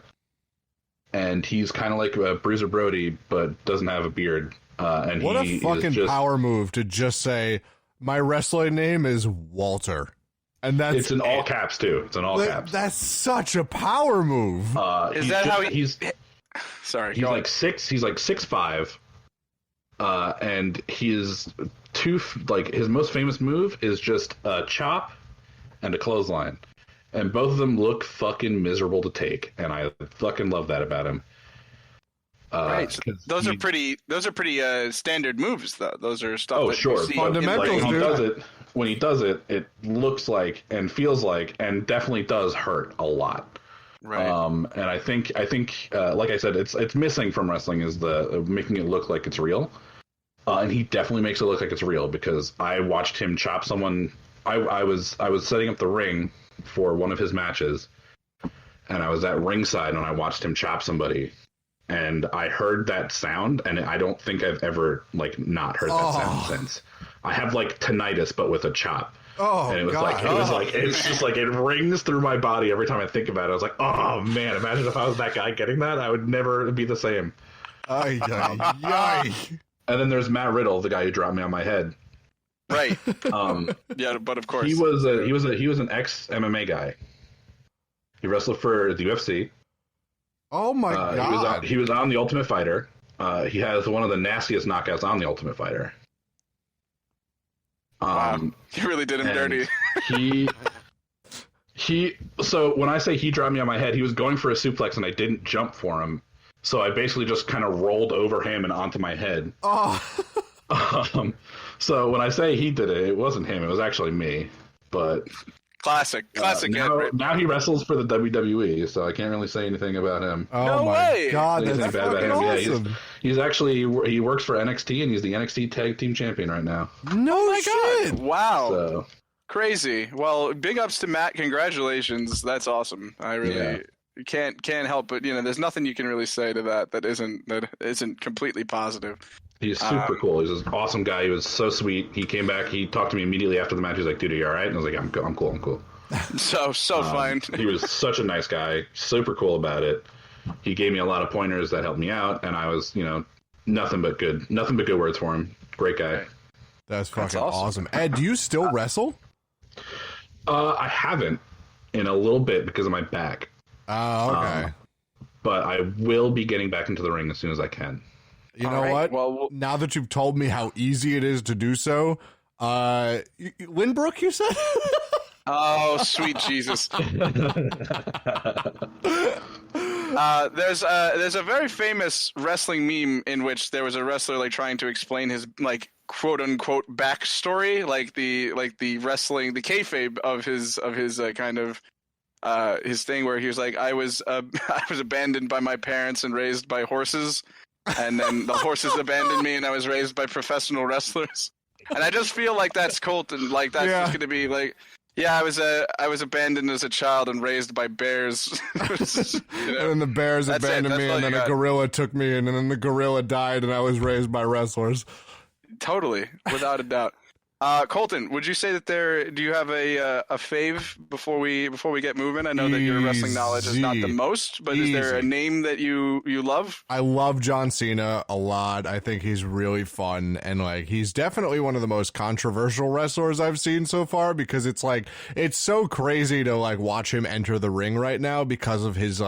and he's kind of like Bruiser Brody, but doesn't have a beard. And what a fucking power move to just say, my wrestling name is Walter. And it's in all caps too. It's in all caps. That's such a power move. Is that how he's? Sorry, he's like 6'5", and his his most famous move is just a chop and a clothesline, and both of them look fucking miserable to take, and I fucking love that about him. Right, so those are pretty standard moves, though. Those are stuff. Oh, sure, fundamentals. When he does it, it looks like and feels like and definitely does hurt a lot. Right. And I think, like I said, it's missing from wrestling is the making it look like it's real. And he definitely makes it look like it's real because I watched him chop someone. I was setting up the ring for one of his matches, and I was at ringside and I watched him chop somebody. And I heard that sound, and I don't think I've ever not heard that sound since. I have tinnitus, but with a chop. Oh, and it was God. It's just it rings through my body every time I think about it. I was like, oh man, imagine if I was that guy getting that, I would never be the same. Ay. And then there's Matt Riddle, the guy who dropped me on my head. Right. Yeah, but of course he was an ex MMA guy. He wrestled for the UFC. Oh my God! He was on The Ultimate Fighter. He has one of the nastiest knockouts on The Ultimate Fighter. Wow, you really did him dirty. So when I say he dropped me on my head, he was going for a suplex and I didn't jump for him. So I basically just kind of rolled over him and onto my head. Oh. So when I say he did it, it wasn't him. It was actually me. But classic now he wrestles for the WWE, so I can't really say anything about him. Oh No my way. God, Anything that's bad about fucking him. awesome. Yeah, he's actually he works for NXT and he's the NXT Tag Team Champion right now. No shit. Wow. So Crazy. Well, big ups to Matt. Congratulations. That's awesome. I really can't help but, there's nothing you can really say to that isn't completely positive. he's super cool. He's an awesome guy. He was so sweet. He came back. He talked to me immediately after the match. He's like, "Dude, are you all right?" And I was like, "I'm cool." So fine. He was such a nice guy. Super cool about it. He gave me a lot of pointers that helped me out, and I was, nothing but good words for him. Great guy. That's fucking awesome. awesome. Ed, do you still wrestle? I haven't in a little bit because of my back. Oh, okay. But I will be getting back into the ring as soon as I can. You know All right, what? well, now that you've told me how easy it is to do so, Lynbrook, you said? Oh, sweet Jesus. There's a very famous wrestling meme in which there was a wrestler trying to explain his quote unquote backstory, the wrestling, the kayfabe of his kind of his thing, where he was like, I was abandoned by my parents and raised by horses, and then the horses abandoned me and I was raised by professional wrestlers. And I just feel like that's Colton, that's just going to be I was abandoned as a child and raised by bears. And then the bears That's abandoned me, and then a gorilla took me, and then the gorilla died, and I was raised by wrestlers. Totally, without a doubt. Colton, would you say that do you have a fave before we get moving? I know that your wrestling knowledge is not the most, but is there a name that you love? I love John Cena a lot. I think he's really fun, and he's definitely one of the most controversial wrestlers I've seen so far, because it's so crazy to watch him enter the ring right now because of his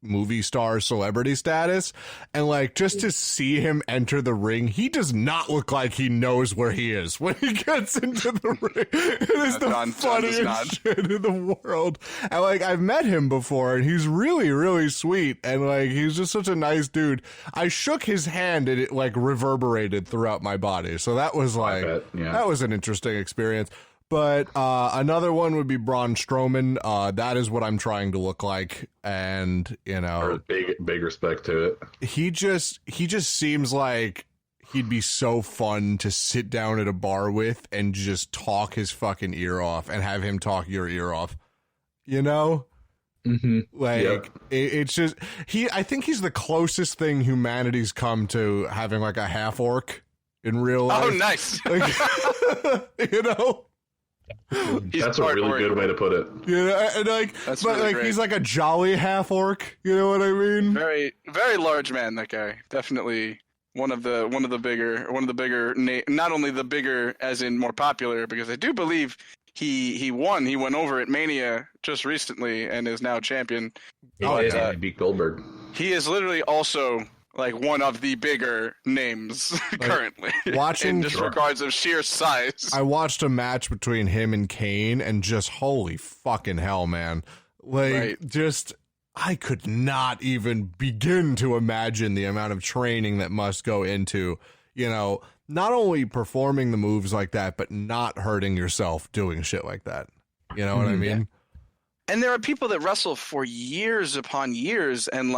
movie star celebrity status, and just to see him enter the ring, he does not look like he knows where he is when he gets into the ring. It is the funniest shit in the world. And I've met him before, and he's really, really sweet, and he's just such a nice dude. I shook his hand and it reverberated throughout my body, so that was that was an interesting experience. But another one would be Braun Strowman. That is what I'm trying to look like, and big respect to it. He just seems like he'd be so fun to sit down at a bar with and just talk his fucking ear off, and have him talk your ear off. Mm-hmm. It's just I think he's the closest thing humanity's come to having a half orc in real life. Oh, nice. That's a really good way to put it. And that's but really great. He's a jolly half orc. You know what I mean? Very, very large man. That guy, definitely one of the bigger. Not only the bigger, as in more popular, because I do believe he won. He went over at Mania just recently and is now champion. He beat Goldberg. He is literally also one of the bigger names currently, watching in just regards of sheer size. I watched a match between him and Kane, and just holy fucking hell, man! I could not even begin to imagine the amount of training that must go into, not only performing the moves like that, but not hurting yourself doing shit like that. You know what I mean? Yeah. And there are people that wrestle for years upon years, and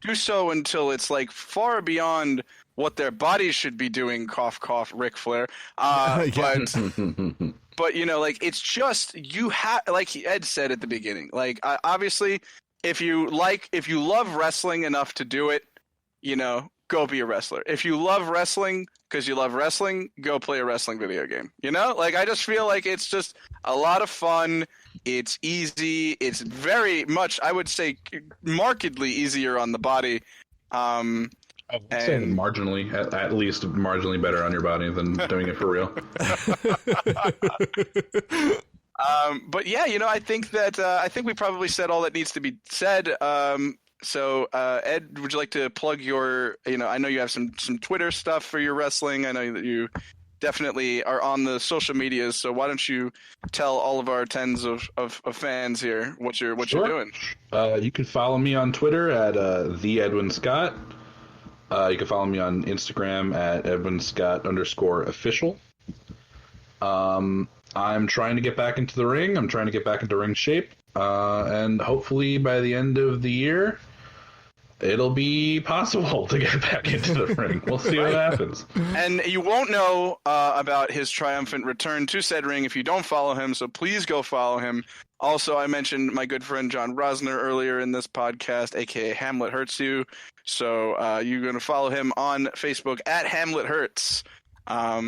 do so until it's far beyond what their bodies should be doing. Cough, cough, Ric Flair. But it's just, you have, like Ed said at the beginning, obviously, if you love wrestling enough to do it, go be a wrestler. If you love wrestling because you love wrestling, go play a wrestling video game. I just feel like it's just a lot of fun. It's easy. It's very much, I would say, markedly easier on the body. I would say marginally, at least marginally better on your body than doing it for real. But yeah, I think that I think we probably said all that needs to be said. So Ed, would you like to plug your? I know you have some Twitter stuff for your wrestling. I know that you definitely are on the social medias. So why don't you tell all of our tens of fans here what you're doing? You can follow me on Twitter at the Edwin Scott. You can follow me on Instagram at EdwinScott_official. I'm trying to get back into the ring. I'm trying to get back into ring shape. And hopefully by the end of the year, it'll be possible to get back into the ring. We'll see what happens. And you won't know about his triumphant return to said ring if you don't follow him, so please go follow him. Also, I mentioned my good friend John Rosner earlier in this podcast, a.k.a. Hamlet Hurts You. So you're going to follow him on Facebook at Hamlet Hurts. Or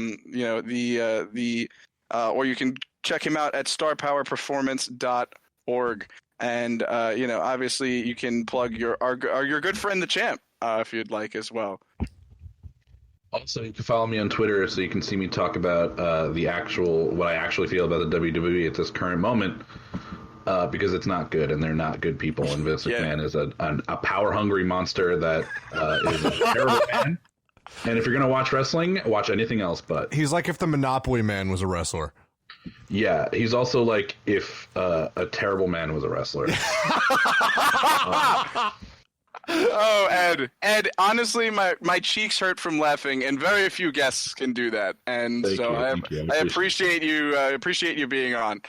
you can check him out at starpowerperformance.org. And obviously you can plug your good friend the Champ if you'd like as well. Also, you can follow me on Twitter so you can see me talk about what I actually feel about the WWE at this current moment, because it's not good and they're not good people. And Vince McMahon is a power hungry monster that is a terrible man. And if you're gonna watch wrestling, watch anything else but. He's like if the Monopoly Man was a wrestler. Yeah, he's also like if a terrible man was a wrestler. Oh, Ed, honestly, my cheeks hurt from laughing, and very few guests can do that. And Thank you. I appreciate you. I appreciate you being on.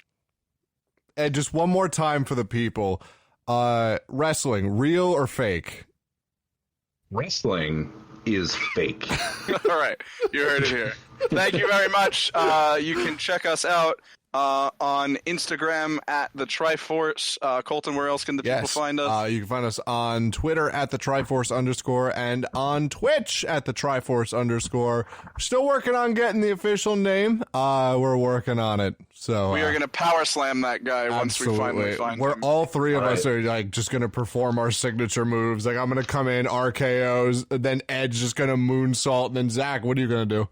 And just one more time for the people, wrestling, real or fake? Wrestling is fake. All right, you heard it here. Thank you very much. You can check us out on Instagram at the Triforce. Colton, where else can the people find us? You can find us on Twitter at the Triforce _ and on Twitch at the Triforce _ We're still working on getting the official name. We're working on it. So we are going to power slam that guy once we finally find him. All three of us are like just going to perform our signature moves. Like I'm going to come in RKOs, then Ed's just going to moonsault, and then Zach, what are you going to do?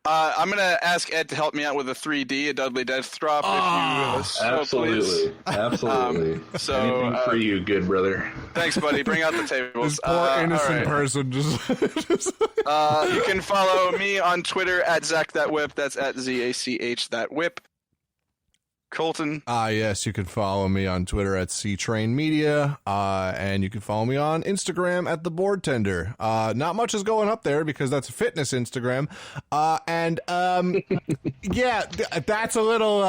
I'm going to ask Ed to help me out with a 3D, a Dudley Death Drop. Absolutely. Absolutely. Anything for you, good brother. Thanks, buddy. Bring out the tables. This poor innocent person just... You can follow me on Twitter at Zach That Whip. That's at ZACH That Whip. Colton. Yes, you can follow me on Twitter at CTrainMedia, and you can follow me on Instagram at The Board Tender. Not much is going up there because that's a fitness Instagram. Yeah, that's a little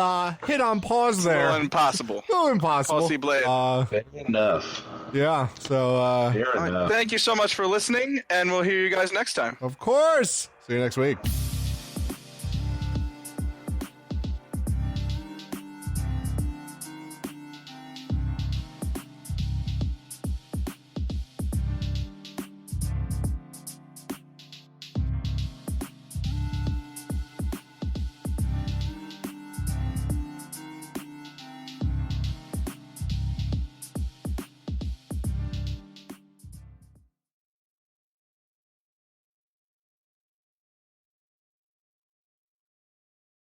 hit on pause there. A little impossible. A little impossible. Pulsey Blade. Fair enough. Yeah, so... Fair enough. Thank you so much for listening, and we'll hear you guys next time. Of course. See you next week.